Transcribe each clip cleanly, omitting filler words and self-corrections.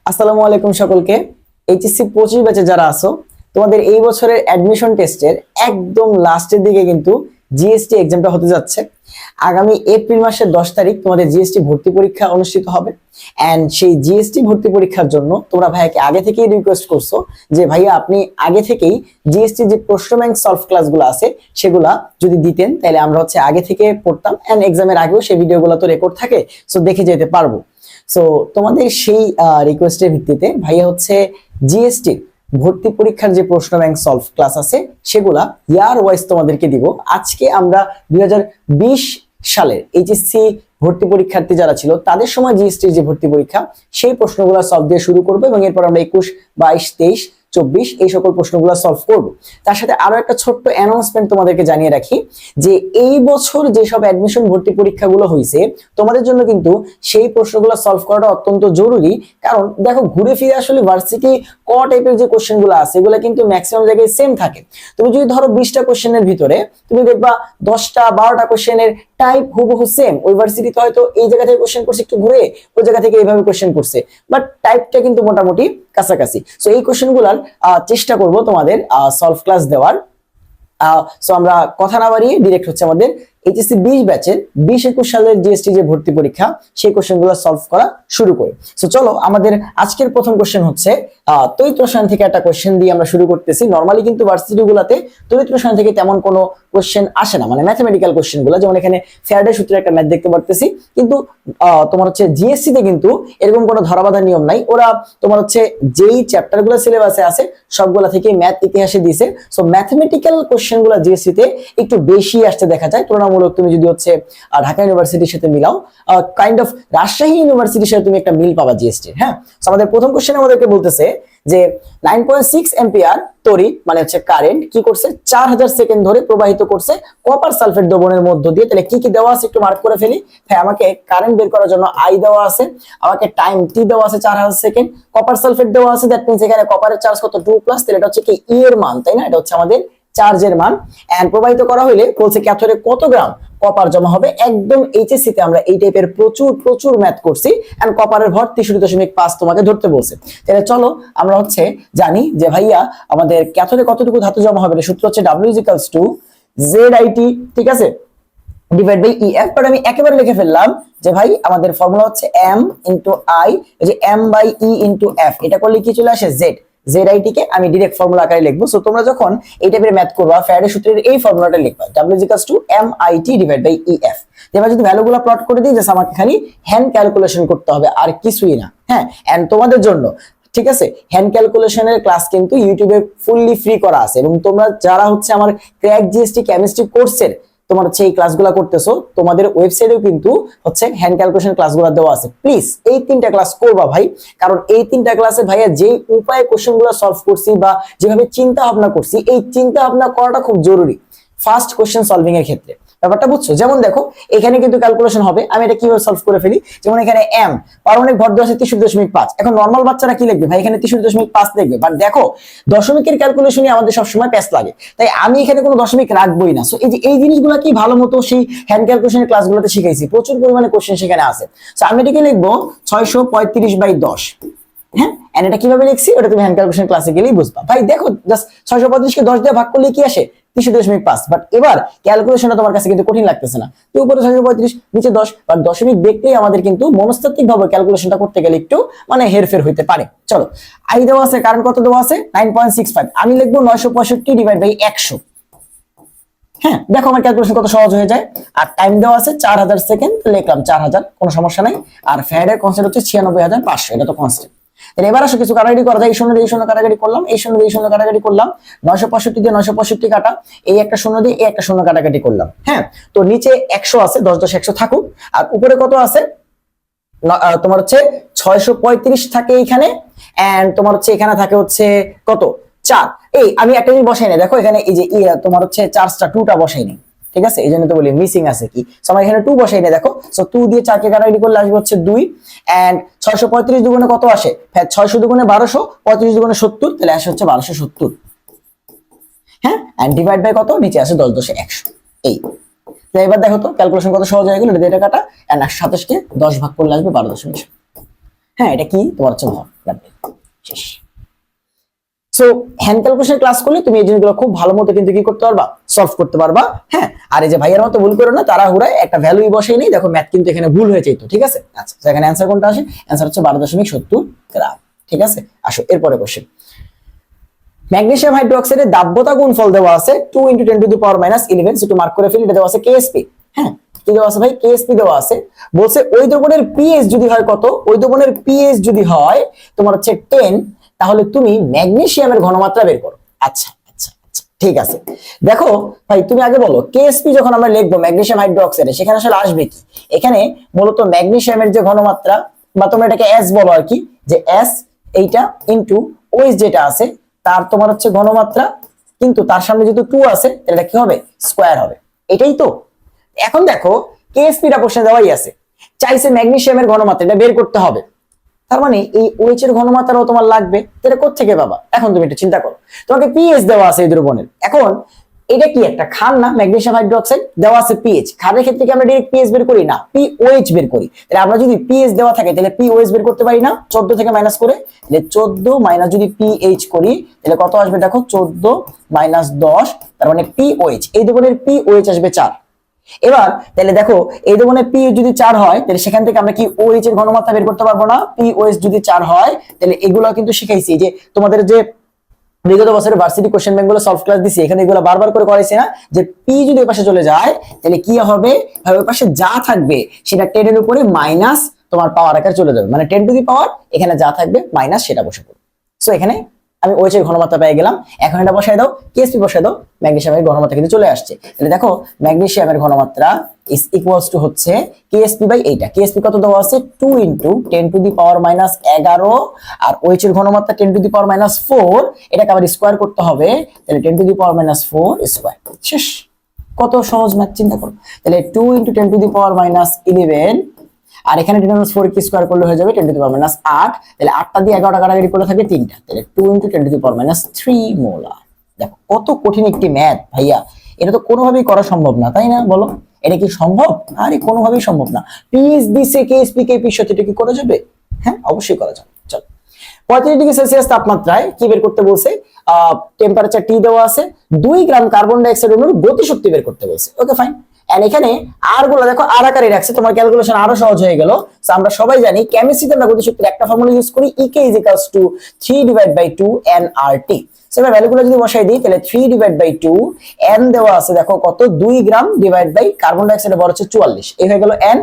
আসসালামু আলাইকুম সকলকে। এইচএসসি 25 ব্যাচে যারা আছো, তোমাদের এই বছরের অ্যাডমিশন টেস্টের একদম লাস্টের দিকে কিন্তু জিএসটি এক্সামটা হতে যাচ্ছে। আগামী এপ্রিল মাসের 10 তারিখ তোমাদের জিএসটি ভর্তি পরীক্ষা অনুষ্ঠিত হবে। এন্ড সেই জিএসটি ভর্তি পরীক্ষার জন্য তোমরা ভাইয়াকে আগে থেকেই রিকোয়েস্ট করছো যে ভাইয়া আপনি আগে থেকেই জিএসটি যে প্রশ্ন ব্যাংক সলভ ক্লাসগুলো আছে সেগুলা যদি দিতেন তাহলে আমরা আগে থেকে পড়তাম, এন্ড এক্সামের আগেও সেই ভিডিওগুলো তো রেকর্ড থাকে, সো দেখে যেতে পারবো। সো তোমাদের সেই রিকোয়েস্টের ভিত্তিতে ভাইয়া জিএসটি ভর্তি পরীক্ষার যে প্রশ্ন ব্যাংক সলভ ক্লাস আছে সেগুলা ইয়ার ওয়াইজ তোমাদেরকে দিব। আজকে আমরা 2020 সালের এইচএসসি ভর্তি পরীক্ষার্থী যারা ছিল তাদের সময় জিএসটির যে ভর্তি পরীক্ষা সেই প্রশ্নগুলো সলভ দিয়ে শুরু করবো, এবং এরপর আমরা 21, 22, 23, 24 এই সকল প্রশ্নগুলো সলভ করব। তার সাথে আরো একটা ছোট্ট অ্যানাউন্সমেন্ট তোমাদেরকে জানিয়ে রাখি যে এই বছর যেসব অ্যাডমিশন ভর্তি পরীক্ষাগুলো হয়েছে তোমাদের জন্য কিন্তু সেই প্রশ্নগুলো সলভ করাটা অত্যন্ত জরুরি। কারণ দেখো, ঘুরে ফিরে আসলে ভার্সিটি ক টাইপের যে কোশ্চেনগুলো আছে এগুলো কিন্তু ম্যাক্সিমাম জায়গায় সেম থাকে। তুমি যদি ধরো 20টা কোশ্চেনের ভিতরে তুমি দেখবা 10টা 12টা কোশ্চেনের টাইপ হুবহু সেম, ওই ভার্সিটিতে হয়তো এই জায়গা থেকে কোশ্চেন করছে একটু ঘুরে, ওই জায়গা থেকে এইভাবে কোশ্চেন করছে, বাট টাইপটা কিন্তু মোটামুটি কাছাকাছি। সো এই কোশ্চেনগুলার চেষ্টা করব তোমাদের সলভ ক্লাস দেওয়ার। সো আমরা কথা না বাড়িয়ে ডিরেক্ট আমাদের এইচএসসি 20 ব্যাচের 20-21 সালের জিএসটি যে ভর্তি পরীক্ষা সেই কোশ্চেনগুলো সলভ করা শুরু করি। সো চলো, আমাদের আজকের প্রথম কোশ্চেন হচ্ছে তড়িৎ রসায়ন থেকে একটা কোশ্চেন দিয়ে আমরা শুরু করতেছি। নরমালি কিন্তু ভার্সিটিগুলোতে তড়িৎ রসায়ন থেকে তেমন কোনো কোশ্চেন আসে না, মানে ম্যাথমেটিক্যাল কোশ্চেনগুলো, যেমন এখানে ফ্যারাডে সূত্রের একটা ম্যাথ দেখতে পারতেছি, কিন্তু তোমার জিএসসি তে কিন্তু এরকম কোনো ধরাবাঁধা নিয়ম নাই। ওরা তোমার যেই চ্যাপ্টারগুলো সিলেবাসে আছে সবগুলা থেকে ম্যাথ ইতিহাসে দিয়েছে। সো ম্যাথমেটিক্যাল কোশ্চেনগুলো জিএসসি তে একটু বেশি আসতে দেখা যায় তুলনামূলক। তুমি যদি ঢাকা ইউনিভার্সিটির সাথে মিলাও, কাইন্ড অফ রাজশাহী ইউনিভার্সিটির সাথে তুমি একটা মিল পাবা জিএসটি। হ্যাঁ, আমাদের প্রথম কোশ্চেন আমাদেরকে বলতেছে যে 9.6 এম্পিয়ার তড়িৎ মানে কারেন্ট কি করছে 4000 সেকেন্ড ধরে প্রবাহিত করছে কপার সালফেট দ্রবণের মধ্য দিয়ে। তাহলে কি কি দেওয়া আছে একটু মার্ক করে ফেলি। হ্যাঁ, আমাকে কারেন্ট বের করার জন্য আই দেওয়া আছে, আমাকে টাইম টি দেওয়া আছে 4000 সেকেন্ড, কপার সালফেট দেওয়া আছে, দ্যাট মিন্স এখানে কপারের চার্জ কত 2+, তাহলে এটা কি ই এর মান, তাই না? এটা আমাদের চার্জের মান। এন্ড প্রবাহিত করা হইলে বলছে ক্যাথোডে কত গ্রাম কপার জমা হবে। একদম এইচএসসি তে আমরা এই টাইপের প্রচুর ম্যাথ করছি, এন্ড কপারের ভর 63.5 তোমাকে ধরতে বলছে। তাহলে চলো আমরা জানি যে ভাইয়া আমাদের ক্যাথোডে কতটুকু ধাতু জমা হবে। সূত্র W = ZIT, ঠিক আছে, ডিভাইড বাই EF। বাট আমি একেবারে লিখে ফেললাম যে ভাই আমাদের ফর্মুলা M × I, এই যে M/E × F, এটা করলে কি চলে আসে ZIT কে আমি ডাইরেক্ট ফর্মুলা আকারে লিখবো। সো তোমরা যখন এই টাইপের ম্যাথ করবা ফ্যারাডে সূত্রের এই ফর্মুলাটা লিখবা W = MIT / EF। এবার যদি ভ্যালুগুলো প্লট করে দিই, জাস্ট আমাকে খালি হ্যান্ড ক্যালকুলেশন করতে হবে, আর কিছুই না। হ্যাঁ, এন্ড তোমাদের জন্য ঠিক আছে হ্যান্ড ক্যালকুলেশনের ক্লাস কিন্তু ইউটিউবে ফুললি ফ্রি করা আছে, এবং তোমরা যারা আমার ক্র্যাক জিএসটি কেমিস্ট্রি কোর্সের তোমার এই ক্লাসগুলো করতেছো, তোমাদের ওয়েবসাইটেও কিন্তু হ্যান্ড ক্যালকুলেশন ক্লাসগুলো দেওয়া আছে। প্লিজ এই 3টা ক্লাস করবা ভাই, কারণ এই 3টা ক্লাসে ভাইয়া যে উপায়ে কোশ্চেনগুলো সলভ করছি বা যেভাবে চিন্তা ভাবনা করছি, এই চিন্তা ভাবনা করাটা খুব জরুরি ফার্স্ট কোশ্চেন সলভিং এর ক্ষেত্রে। ব্যাপারটা বুঝছো? যেমন দেখো এখানে কিন্তু ক্যালকুলেশন হবে, আমি এটা কিভাবে সলভ করে ফেলি। যেমন এখানে M পারমাণবিক ভর দেওয়া আছে 63.5। এখন নরমাল বাচ্চারা কি লিখবে ভাই? এখানে 63.5 লিখবে, বাট দেখো দশমিকের ক্যালকুলেশনই আমাদের সবসময় প্যাস লাগে, তাই আমি এখানে কোনো দশমিক রাখবোই না। সো এই জিনিসগুলো কি ভালো মতো সেই হ্যান্ড ক্যালকুলেশনের ক্লাসগুলোতে শিখাইছি, প্রচুর পরিমাণে কোশ্চেন সেখানে আছে। সো আমি এটাকে লিখবো 635/10। হ্যাঁ, এন্ড এটা কিভাবে লিখছি ওটা তুমি হ্যান্ড ক্যালকুলেশন ক্লাসে গেলেই বুঝবা। ভাই দেখো জাস্ট 635 কে 10 দিয়ে ভাগ করলে কি আসে 63.5। বাট এবার ক্যালকুলেশনটা তোমার কাছে কিন্তু কঠিন লাগতেছে না, তুই উপরে 635 নিচে 10, বাট দশমিক দেখলেই আমাদের কিন্তু মনস্তাত্ত্বিক ভাবে ক্যালকুলেশনটা করতে গেলে একটু হেরফের হইতে পারে। চলো, আই দেওয়া আছে, কারেন্ট কত দেওয়া আছে 9.65, আমি লিখবো 965/100। হ্যাঁ, দেখো আমার ক্যালকুলেশন কত সহজ হয়ে যায়। আর টাইম দেওয়া আছে 4000 সেকেন্ড, লিখলাম 4000, কোনো সমস্যা নাই। আর ফ্যারাডের কনস্ট্যান্ট 96,500, এটা তো কনস্ট্যান্ট। এবার আসো কিছু কাটাকাটি করা যায়। এই শূন্য দিয়ে এই শূন্য কাটাকাটি করলাম, এই শূন্য দিয়ে এই শূন্য কাটাকাটি করলাম, 965 দিয়ে 965 কাটা, এই একটা শূন্য দিয়ে এই একটা শূন্য কাটাকাটি করলাম। হ্যাঁ, তো নিচে 100 আছে, 10 10 100 থাকুক। আর উপরে কত আছে তোমার 635 থাকে এইখানে, এন্ড তোমার এখানে থাকে কত 4। এই আমি একটা জিনিস বসাই না, দেখো এখানে এই যে তোমার চার্জটা 2টা বসাই নি, ঠিক আছে, এই জন্য তো বলি মিসিং আছে কি। সো আমরা এখানে 2 বসাই না, দেখো। সো 2 দিয়ে 4 কে কাটাকাটি করলে আসবে 2, এন্ড 635 দুগুণে কত আসে? 600 দুগুণে 1200, 35 দুগুণে 70, তাহলে আসে 1270। হ্যাঁ, এন্ড ডিভাইড বাই কত? নিচে আসে 10 10 100। এই তো এবার দেখো তো ক্যালকুলেশন কত সহজ হয়ে গেল। এটা কাটা, এন্ড 127 কে 10 ভাগ করলে আসবে 12.7। হ্যাঁ, এটা কি তোমার হচ্ছে ভর। শেষ। সো হ্যান্ড ক্যালকুলেশন ক্লাস করলে তুমি এই জিনিসগুলো খুব ভালো মতো কিন্তু কি করতে পারবা, সলভ করতে পারবা। হ্যাঁ, আর এই যে ভাইয়ের মতো ভুল করো না, তারা হুড়ায় একটা ভ্যালুই বসেই নেই, দেখো ম্যাথ কিন্তু এখানে ভুল হয়েছে। তো ঠিক আছে, আচ্ছা এখানে অ্যান্সার কোনটা আসে? অ্যান্সার হচ্ছে 12.70 গ্রাম। ঠিক আছে, আসো এরপরে কোশ্চেন। ম্যাগনেসিয়াম হাইড্রোক্সাইডের দাব্যতা গুণফল দেওয়া আছে 2 × 10⁻11, সেটা মার্ক করে ফেলি, এটা দেওয়া আছে কেএসপি। হ্যাঁ, কি দেওয়া আছে ভাই? কেএসপি দেওয়া আছে। বলছে ওই দ্রবণের পিএইচ যদি হয় কত? ওই দ্রবণের পিএইচ যদি হয় তোমার হচ্ছে 10, তাহলে তুমি ম্যাগনেসিয়ামের ঘনমাত্রা বের করো। আচ্ছা আচ্ছা আচ্ছা, ঠিক আছে। দেখো ভাই, তুমি আগে বলো কেএসপি যখন আমরা লিখবো ম্যাগনেসিয়াম হাইড্রোক্সাইড, সেখানে আসলে আসবে কি? এখানে মূলত ম্যাগনেসিয়ামের যে ঘনমাত্রা, বা তোমরা এটাকে এস বলো আর কি, যে এস এইটা ইনটু ওএইচ যেটা আছে তার তোমার হচ্ছে ঘনমাত্রা, কিন্তু তার সামনে যেহেতু 2 আছে এটা কি হবে? স্কয়ার হবে। এটাই তো। এখন দেখো কেএসপি টা প্রশ্নে দেওয়াই আছে, চাইছে ম্যাগনেসিয়ামের ঘনমাত্রা, এটা বের করতে হবে। তার মানে এই OH এর ঘনমাত্রাও তোমার লাগবে। এটা কোত্থেকে পাবা? এখন তুমি একটু চিন্তা করো, তোমাকে পিএইচ দেওয়া আছে এই দ্রবণের। এখন এটা কি একটা ক্ষার না? ম্যাগনেসিয়াম হাইড্রোক্সাইড দেওয়া আছে পিএইচ। ক্ষারের ক্ষেত্রে কি আমরা ডাইরেক্ট পিএইচ বের করি না? পিওএইচ বের করি। তাহলে আমরা যদি পিএইচ দেওয়া থাকে তাহলে পিওএইচ বের করতে পারি না 14 থেকে মাইনাস করে? তাহলে 14 মাইনাস যদি পিএইচ করি তাহলে কত আসবে? দেখো 14 মাইনাস 10, তার মানে পিওএইচ, এই দ্রবণের পিওএইচ আসবে 4। এবার তাহলে দেখো এই দ্রবণের পি যদি 4 হয় তাহলে সেখান থেকে আমরা কি OH এর ঘনমাত্রা বের করতে পারবো না? পিওএইচ যদি 4 হয় তাহলে এগুলো কিন্তু শিখাইছি, যে তোমাদের যে বিগত বছরের ভার্সিটি কোশ্চেন ব্যাংকগুলো সলভ ক্লাস দিছি, এখানে এগুলো বারবার করে করাইছি না, যে পি যদি ওই পাশে চলে যায় তাহলে কি হবে? ওই পাশে যা থাকবে সেটা 10 এর উপরে মাইনাস তোমার পাওয়ার আকারে চলে যাবে, মানে 10 টু দি পাওয়ার এখানে যা থাকবে মাইনাস সেটা বসে পড়বে। সো এখানে আমি OH এর ঘনমাত্রা পেয়ে গেলাম। এখন এটা বসায় দাও, কেএসপি বসায় দাও, ম্যাগনেসিয়ামের ঘনমাত্রা কিন্তু চলে আসছে। তাহলে দেখো ম্যাগনেসিয়ামের ঘনমাত্রা ইজ ইকুয়ালস টু হচ্ছে কেএসপি বাই এইটা। কেএসপি কত দেওয়া আছে? 2 × 10⁻11, আর OH এর ঘনমাত্রা 10⁻4, এটাকে আবার স্কয়ার করতে হবে, তাহলে 10⁻4 স্কয়ার। শেষ। কত সহজ ম্যাথ, চিন্তা করো। তাহলে 2 × 10⁻11, আর এখানে 10⁻4 কি স্কয়ার করলে হয়ে যাবে 10⁻8। তাহলে 8টা দিয়ে 11টা কাটাকাটি করে থাকে 3টা, তাহলে 2 × 10⁻3 মোলার। দেখো কত কঠিন একটি ম্যাথ ভাইয়া, এটা তো কোনোভাবেই করা সম্ভব না, তাই না? বলো এটা কি সম্ভব? আরে কোনোভাবেই সম্ভব না। পিএইচ দিছে কেএসপি কে পি সাথে, এটা কি করা যাবে? হ্যাঁ, অবশ্যই করা যাবে। চলো, 35 ডিগ্রি সেলসিয়াস তাপমাত্রায় কি বের করতে বলছে? টেম্পারেচার টি দেওয়া আছে, 2 গ্রাম কার্বন ডাই অক্সাইড অণুর গতিশক্তি বের করতে বলছে। Okay fine. এন্ড এখানে আর গুলো দেখো আর আকারে রাখছে, তোমার ক্যালকুলেশন আরো সহজ হয়ে গেল। সো আমরা সবাই জানি কেমিস্ট্রিতে আমরা গতিশক্তির একটা ফর্মুলা ইউজ করি, E = 3/2 nRT। সো আমরা ভ্যালুগুলো যদি বসাই দিই তাহলে 3/2 n দেওয়া আছে দেখো কত? 2 গ্রাম ডিভাইড বাই কার্বন ডাই অক্সাইডের ভর হচ্ছে 44, এই হয়ে গেল n।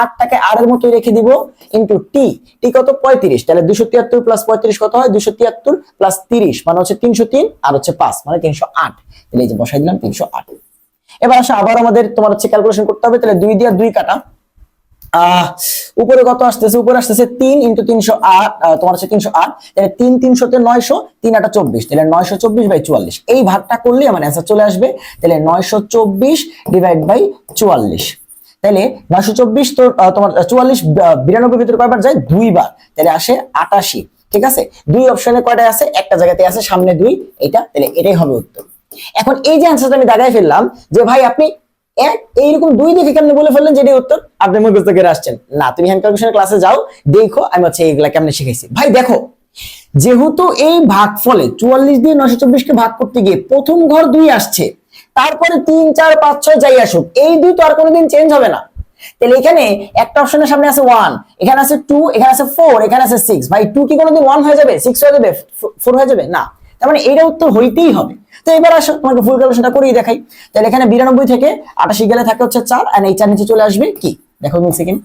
8টাকে r এর মতোই রেখে দিব ইনটু টি। টি কত? 35। তাহলে 273 প্লাস 35 কত হয়? 273 প্লাস 30 মানে হচ্ছে 303, আর হচ্ছে 5 মানে 308। তাহলে এই যে বসাই দিলাম 308। এবার আসো আবার আমাদের তোমার হচ্ছে ক্যালকুলেশন করতে হবে। তাহলে 2 দিয়ে 2 কাটা, উপরে কত আসতেছে? উপরে আসতেছে 3 × 308, তোমার হচ্ছে 308। তাহলে 3 300 তে 900, 3 8 24, তাহলে 924/44। এই ভাগটা করলে আমার অ্যান্সার চলে আসবে। তাহলে 924 ডিভাইড বাই 44, তাহলে 924 তো তোমার 44 92 ভিতরে কয়বার যায়? 2 বার, তাহলে আসে 88। ঠিক আছে, 2 অপশনে কয়টা আছে? একটা জায়গাতে আছে, সামনে 2, এটা। তাহলে এটাই হবে উত্তর। এখন এই যে অ্যান্সারটা আমি দাগায় ফেললাম, যে ভাই আপনি এইরকম 2 দেখে কেমনে বলে ফেললেন যেটা উত্তর? আপনি মুখস্থ করে আসছেন না, তুমি হ্যান্ড ক্যালকুলেশনের ক্লাসে যাও, দেখো আমি হচ্ছে এইগুলা কেমনে শিখাইছি। ভাই দেখো, যেহেতু এই ভাগফলে 44 দিয়ে 924 কে ভাগ করতে গিয়ে প্রথম ঘর 2 আসছে, তারপরে 3 4 5 6 যাই আসুক, এই 2 তো আর কোনোদিন চেঞ্জ হবে না। তাহলে এখানে একটা অপশনের সামনে আছে 1, এখানে আছে 2, এখানে আছে 4, এখানে আছে 6। ভাই 2 কি কোনোদিন 1 হয়ে যাবে, 6 হয়ে যাবে, 4 হয়ে যাবে না? তার মানে এইটা উত্তর হইতেই হবে। তো এবার আসো তোমাকে ফুল ক্যালকুলেশনটা করেই দেখাই। তাহলে এখানে 92 থেকে 88 গেলে থাকে হচ্ছে 4, আর এই 4 নিচে চলে আসবে কি? দেখো মিলছে কিনা,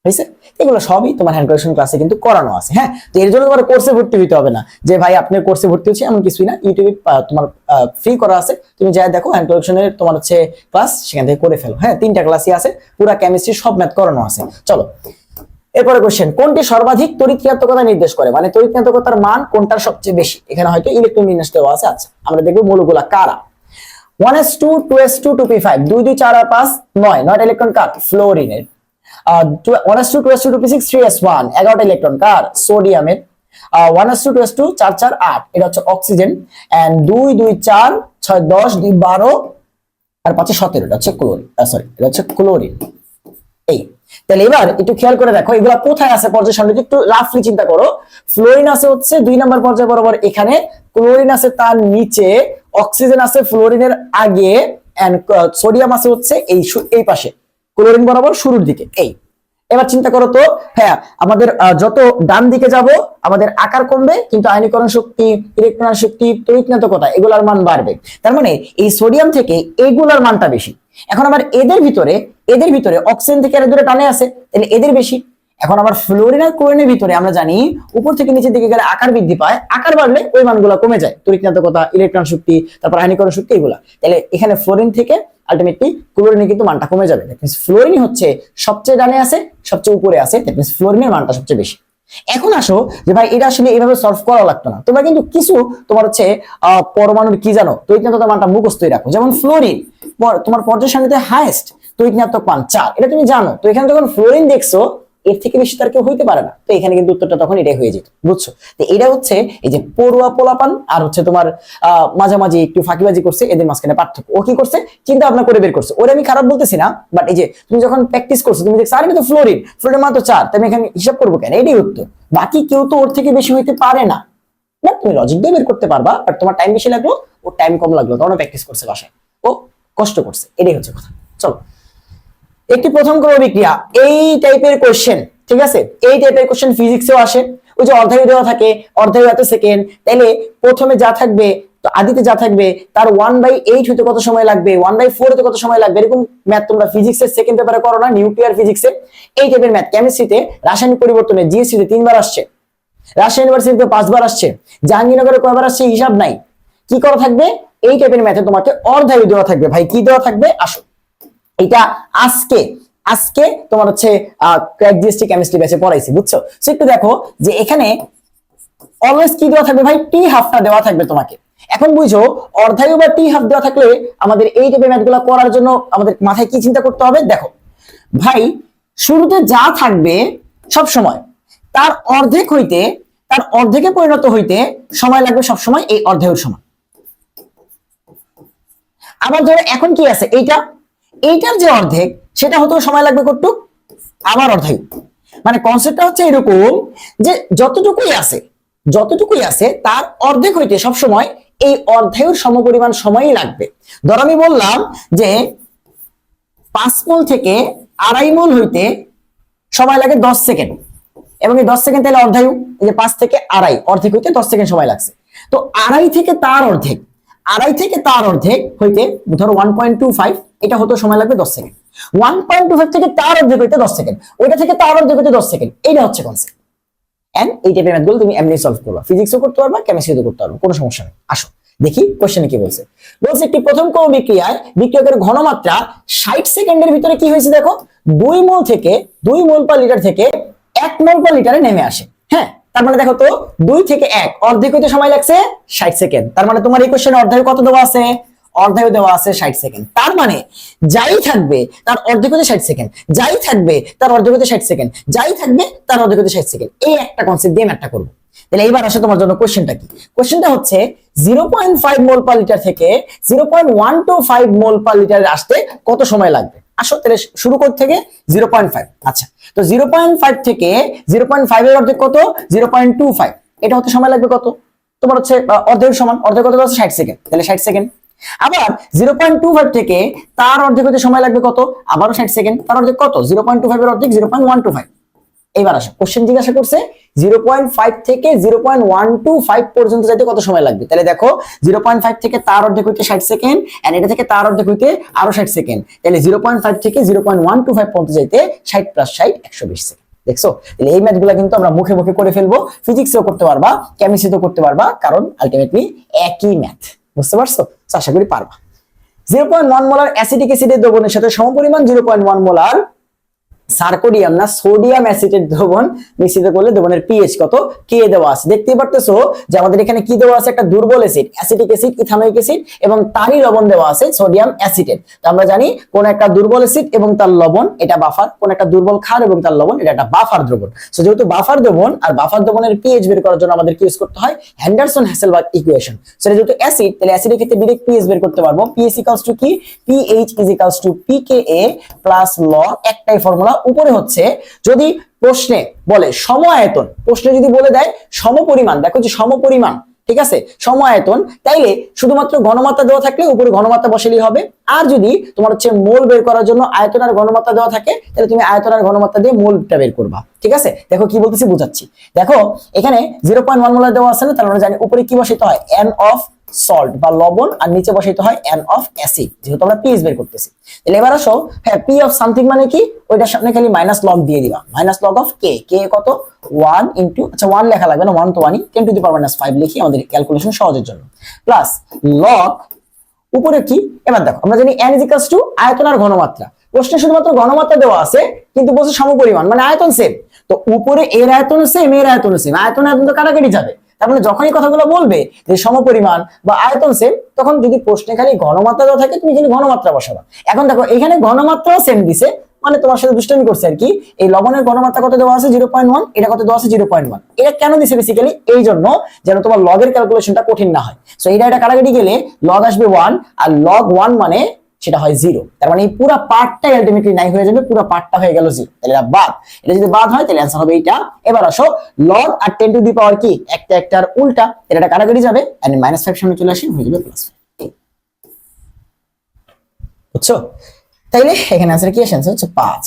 হয়েছে? এগুলো সবই তোমার হ্যান্ড ক্যালকুলেশন ক্লাসে কিন্তু করানো আছে। হ্যাঁ, তো এর জন্য তোমার কোর্সে ভর্তি হইতে হবে না, যে ভাই আপনার কোর্সে ভর্তি হচ্ছে এমন কিছুই না। ইউটিউবে তোমার ফ্রি করা আছে, তুমি যাই দেখো হ্যান্ড ক্যালকুলেশনের তোমার হচ্ছে ক্লাস, সেখান থেকে করে ফেলো। হ্যাঁ, 3টা ক্লাসই আছে, পুরো কেমিস্ট্রি সব ম্যাথ করানো আছে। চলো এরপরে কোশ্চেন, কোনটি সর্বাধিক তড়িৎক্রিয়াত্মকতা নির্দেশ করে? মানে তড়িৎক্রিয়াত্মকতার মান কোনটার সবচেয়ে বেশি? এখানে হয়তো ইলেকট্রন বিন্যাস দেওয়া আছে। আচ্ছা, আমরা দেখব মৌলগুলা কারা। 1s2 2s2 2p5, 2 2 4 আর 5 9, 9টা ইলেকট্রন কার? ফ্লোরিনের। 1s2 2s2 2p6 3s1, 11টা electron কার? সোডিয়ামের। 1s2 2s2 4 4 8, এটা হচ্ছে অক্সিজেন। এন্ড 2 2 4 6 10 2 12 আর 5 17, এটা হচ্ছে ক্লোরিন। সরি, এটা হচ্ছে ক্লোরিন। এই তাহলে এবার একটু খেয়াল করে দেখো এগুলা কোথায় আছে পর্যায় সারণীতে, একটু রাফলি চিন্তা করো। ফ্লোরিন আছে হচ্ছে 2 নম্বর পর্যায় বরাবর এখানে, ক্লোরিন আছে তার নিচে, অক্সিজেন আছে ফ্লোরিনের আগে, এন্ড সোডিয়াম আছে হচ্ছে এই পাশে ক্লোরিন বরাবর শুরুর দিকে। এই এবার চিন্তা করো তো, হ্যাঁ আমাদের যত ডান দিকে যাব আমাদের আকার কমবে, কিন্তু আয়নীকরণ শক্তি, ইলেকট্রন শক্তি, তড়িৎনাটকতা এগুলার মান বাড়বে। তার মানে এই সোডিয়াম থেকে এইগুলার মানটা বেশি। এখন আবার এদের ভিতরে অক্সিজেন থেকে এরা দূরে টানে আছে, তাহলে এদের বেশি। এখন আবার ফ্লোরিন আর ক্লোরিনের ভিতরে আমরা জানি উপর থেকে নিচের দিকে গেলে আকার বৃদ্ধি পায়, আকার বাড়লে ওই মানগুলো কমে যায়, তড়িৎনাটকতা, ইলেকট্রন শক্তি, তারপর আয়নীকরণ শক্তি এগুলা। তাহলে এখানে ফ্লোরিন থেকে আলটিমেটলি ক্লোরিনে কিন্তু মানটা কমে যাবে। দ্যাট মিন্স ফ্লোরিন হচ্ছে সবচেয়ে ডানে আছে, সবচেয়ে উপরে আছে, দ্যাট মিন্স ফ্লোরিনের মানটা সবচেয়ে বেশি। এখন আসো যে ভাই এটা আসলে এইভাবে সলভ করা লাগতো না, তোমরা কিন্তু কিছু তোমার হচ্ছে পরমাণুর কি জানো তড়িৎনাটকতা মানটা মুখস্থই রাখো। যেমন ফ্লোরিন তোমার পর্যায় সারণীতে হাইয়েস্ট তড়িৎনাটক মান 4, এটা তুমি জানো। তো এখানে যখন ফ্লোরিন দেখছো এর থেকে বেশি তার কেউ হইতে পারে না, তো এখানে কিন্তু উত্তরটা তখন এটাই হয়ে যেত, বুঝছো? তো এটা হচ্ছে এই যে পড়ুয়া পোলাপান আর হচ্ছে তোমার মাঝামাঝি একটু ফাঁকিবাজি করছে, এদের মাঝখানে পার্থক্য। ও কি করছে, চিন্তা ভাবনা করে বের করছে। ওরে আমি খারাপ বলতেছি না, বাট এই যে তুমি যখন প্র্যাকটিস করছো তুমি দেখছো আরে তো ফ্লোরিন মাত্র 4, তাই আমি এখানে হিসাব করবো কেন, এটাই উত্তর। বাকি কেউ তো ওর থেকে বেশি হইতে পারে না। না তুমি লজিক দিয়ে বের করতে পারবা, বাট তোমার টাইম বেশি লাগলো, ওর টাইম কম লাগলো, কারণ প্র্যাকটিস করছে বাসায়, ও কষ্ট করছে, এটাই হচ্ছে কথা। চলো একটি প্রথম ক্রম বিক্রিয়া, এই টাইপের কোশ্চেন, ঠিক আছে, এই টাইপের কোশ্চেন ফিজিক্সেও আসে। ওই যে অর্ধায়ু দেওয়া থাকে, অর্ধায়ু এত সেকেন্ড, তাইলে প্রথমে যা থাকবে, তো আদিতে যা থাকবে তার 1/8 হতে কত সময় লাগবে, 1/4 হতে কত সময় লাগবে, এরকম ম্যাথ তোমরা ফিজিক্সের সেকেন্ড পেপারে করো না, নিউক্লিয়ার ফিজিক্সে। এই টাইপের ম্যাথ কেমিস্ট্রিতে, রাসায়নিক পরিবর্তনে জিএসসিতে 3 বার আসছে, রাজশাহী ইউনিভার্সিটিতে 5 বার আসছে, জাহাঙ্গীরনগরে কয়বার আসছে হিসাব নাই। কি করা থাকবে, এই টাইপের ম্যাথে তোমাকে অর্ধায়ু দেওয়া থাকবে। ভাই কি দেওয়া থাকবে, আসো এটা আজকে তোমার হচ্ছে ক্র্যাক জিএসটি কেমিস্ট্রি ব্যাচে পড়াইছি, বুঝছো? সো একটু দেখো যে এখানে অলওয়েজ কি দেওয়া থাকবে ভাই, টি হাফটা দেওয়া থাকবে তোমাকে। এখন বুঝো অর্ধায়ু বা টি হাফ দেওয়া থাকলে আমাদের এই টাইপের ম্যাথগুলো করার জন্য আমাদের মাথায় কি চিন্তা করতে হবে, দেখো ভাই শুরুতে যা থাকবে সব সময় তার অর্ধেকে পরিণত হইতে সময় লাগবে সব সময় এই অর্ধায়ুর সমান। আবার ধরো এখন কি আছে, এইটার যে অর্ধেক সেটা হতেও সময় লাগবে কতটুক, আবার অর্ধায়ু। মানে কনসেপ্টটা হচ্ছে এরকম যে যতটুকুই আছে তার অর্ধেক হইতে সবসময় এই অর্ধায়ুর সমপরিমাণ সময়ই লাগবে। ধর আমি বললাম যে 5 মোল থেকে 2.5 মোল হইতে সময় লাগে 10 সেকেন্ড, এবং এই 10 সেকেন্ড তাহলে অর্ধায়ু, এই যে 5 থেকে 2.5 অর্ধেক হইতে 10 সেকেন্ড সময় লাগছে। তো 2.5 থেকে তার অর্ধেক হইতে ধরো 1.25, এটা হতে সময় লাগবে 10 সেকেন্ড। 1.25 থেকে তার অর্ধেক হইতে 10 সেকেন্ড, ওইটা থেকে তার অর্ধেক হইতে 10 সেকেন্ড, এইটা হচ্ছে কনসেপ্ট। এন্ড এই টাইপের ম্যাথগুলো তুমি এমনি সলভ করবা, ফিজিক্সও করতে পারবা, কেমিস্ট্রিও করতে পারবা, কোনো সমস্যা নেই। আসো দেখি কোশ্চেনে কি বলছে। একটি প্রথম ক্রম বিক্রিয়ায় বিক্রিয়কের ঘনমাত্রা 60 সেকেন্ডের ভিতরে কি হয়েছে দেখো, 2 মোল পার লিটার থেকে 1 মোল পার লিটারে নেমে আসে। হ্যাঁ, তার মানে দেখো তো 2 থেকে 1 অর্ধেক হইতে সময় লাগছে 60 সেকেন্ড। তার মানে তোমার এই কোশ্চেনে অর্ধায়ু কত দেওয়া আছে, অর্ধায়ু দেওয়া আছে 60 সেকেন্ড। তার মানে যাই থাকবে তার অর্ধেক হতে 60 সেকেন্ড, যাই থাকবে তার অর্ধেক হতে 60 সেকেন্ড, যাই থাকবে তার অর্ধেক হতে 60 সেকেন্ড। এই একটা কনসেপ্ট দিয়ে ম্যাথটা করব। তাহলে এইবার আসে তোমার জন্য কোশ্চেনটা কি, কোশ্চেনটা হচ্ছে 0.5 মোল পার লিটার থেকে 0.125 মোল পার লিটারে আসতে কত সময় লাগবে। আসো তাহলে শুরু করতে থেকে 0.5। আচ্ছা, তো 0.5 থেকে 0.5 এর অর্ধেক কত, 0.25, এটা হতে সময় লাগবে কত, তোমার হচ্ছে অর্ধেক সমান, অর্ধেক কত আছে 60 সেকেন্ড, তাহলে 60 সেকেন্ড। আবার 0.25 থেকে তার অর্ধেক হতে সময় লাগবে কত, আবারও 60 সেকেন্ড, তার অর্ধেক কত, 0.25 এর অর্ধেক 0.125। এইবার আসো কোশ্চেন জিজ্ঞাসা করছে 0.5 থেকে 0.125 পর্যন্ত যাইতে কত সময় লাগবে। তাহলে দেখো 0.5 থেকে তার অর্ধেক হইতে 60 সেকেন্ড, এন্ড এটা থেকে তার অর্ধেক হইতে আরো 60 সেকেন্ড, তাহলে 0.5 থেকে 0.125 পর্যন্ত যাইতে 60 + 60 120 সেকেন্ড। দেখছো, তাহলে এই ম্যাথগুলো কিন্তু আমরা মুখে মুখে করে ফেলবো, ফিজিক্সেও করতে পারবা, কেমিস্ট্রিতেও করতে পারবা, কারণ আলটিমেটলি একই ম্যাথ। বুঝতে পারছো? আশা করি পারবা। 0.1 মোলার অ্যাসিটিক অ্যাসিডের দ্রবণের সাথে সমপরিমাণ 0.1 মোলার সার্কোডিয়াম না সোডিয়াম অ্যাসিডের দ্রবণ মিশ্রিত করলে দ্রবণের পিএইচ কত কে দেওয়া আছে। দেখতেই পারতেছো যে আমাদের এখানে কি দেওয়া আছে, একটা দুর্বল acid acetic acid, ethanoic acid এবং তারই লবণ দেওয়া আছে সোডিয়াম অ্যাসিটেট। তো আমরা জানি কোন একটা দুর্বল অ্যাসিড এবং তার লবণ এটা বাফার, কোন একটা দুর্বল ক্ষার এবং তার লবণ এটা একটা বাফার দ্রবণ। সো যেহেতু বাফার দ্রবণ আর বাফার দ্রবণের পিএইচ বের করার জন্য আমাদের কি ইউজ করতে হয়, হেন্ডারসন হ্যাসেলবার্গ ইকুয়েশন। সেটা যেহেতু অ্যাসিড, তাহলে অ্যাসিডের ক্ষেত্রে ডাইরেক্ট পিএইচ বের করতে পারবো। পিএইচ ইকুয়ালস টু কি, pH is equals to pKa plus log, একটাই ফর্মুলা উপরে হচ্ছে যদি প্রশ্নে বলে সম আয়তন, প্রশ্নে যদি বলে দেয় সমপরিমাণ, দেখো যে সমপরিমাণ, ঠিক আছে, সম আয়তন, তাইলে শুধুমাত্র ঘনমাত্রা দেওয়া থাকলে উপরে ঘনমাত্রা বসালেই হবে। আর যদি তোমার হচ্ছে মোল বের করার জন্য আয়তন আর ঘনমাত্রা দেওয়া থাকে, তাহলে তুমি আয়তন আর ঘনমাত্রা দিয়ে মোলটা বের করবা। ঠিক আছে, দেখো কি বলতেছি বুঝাচ্ছি। দেখো এখানে 0.1 মোলার দেওয়া আছে না, তাহলে আমরা জানি উপরে কি বসাইতে হয়, n অফ সল্ট বা লবণ, আর নিচে বসাইতে হয় n অফ অ্যাসিড, যেহেতু আমরা পিএইচ বের করতেছি। তাহলে এবার আসো, হ্যাঁ, p অফ সামথিং মানে কি, ওইটার সামনে খালি মাইনাস লগ দিয়ে দিবা, minus log of k, k কত 1 ইনটু, আচ্ছা 1 লেখা লাগবে না, 1 তো 1ই, 10 টু দি পাওয়ার মাইনাস 5 লিখি আমাদের ক্যালকুলেশন সহজের জন্য, প্লাস লগ উপরে কি, এবার দেখো আমরা জানি n ইজ টু আয়তন আর ঘনমাত্রা, প্রশ্নে শুধুমাত্র ঘনমাত্রা দেওয়া আছে কিন্তু বলছে সমপরিমাণ মানে আয়তন সেম, তো উপরে এর আয়তন সেম এর আয়তন সেম, আয়তন আয়তন তো কাটাকাটি যাবে, তার মানে যখনই কথাগুলো বলবে যে সমপরিমাণ বা আয়তন সেম, তখন যদি প্রশ্নে খালি ঘনমাত্রা দেওয়া থাকে তুমি খালি ঘনমাত্রা বসাবা। এখন দেখো এখানে ঘনমাত্রাও সেম দিছে, মানে তোমার সাথে দুষ্টামি করছে আর কি। এই লবণের ঘনমাত্রা কত দেওয়া আছে 0.1, এটা কত দেওয়া আছে 0.1, এটা কেন দিছে বেসিক্যালি এই জন্য যেন তোমার লগের ক্যালকুলেশনটা কঠিন না হয়। সো এটা কাটাকাটি গেলে লগ আসবে 1, আর লগ 1 মানে সেটা হয় 0, তার মানে এই পুরো পার্টটাই আলটিমেটলি নাই হয়ে যাবে, পুরো পার্টটা হয়ে গেল 0, তাহলে এটা বাদ। এটা যদি বাদ হয় তাহলে आंसर হবে এইটা। এবার আসো লগ আর 10 টু দি পাওয়ার কি একটা একটার উল্টা, এটা কাটাকাটি যাবে আর -5 সামনে চলে আসে, হয়ে যাবে প্লাস। বুঝছো? তাইলে এখানে आंसर কি আসে, आंसर হচ্ছে 5।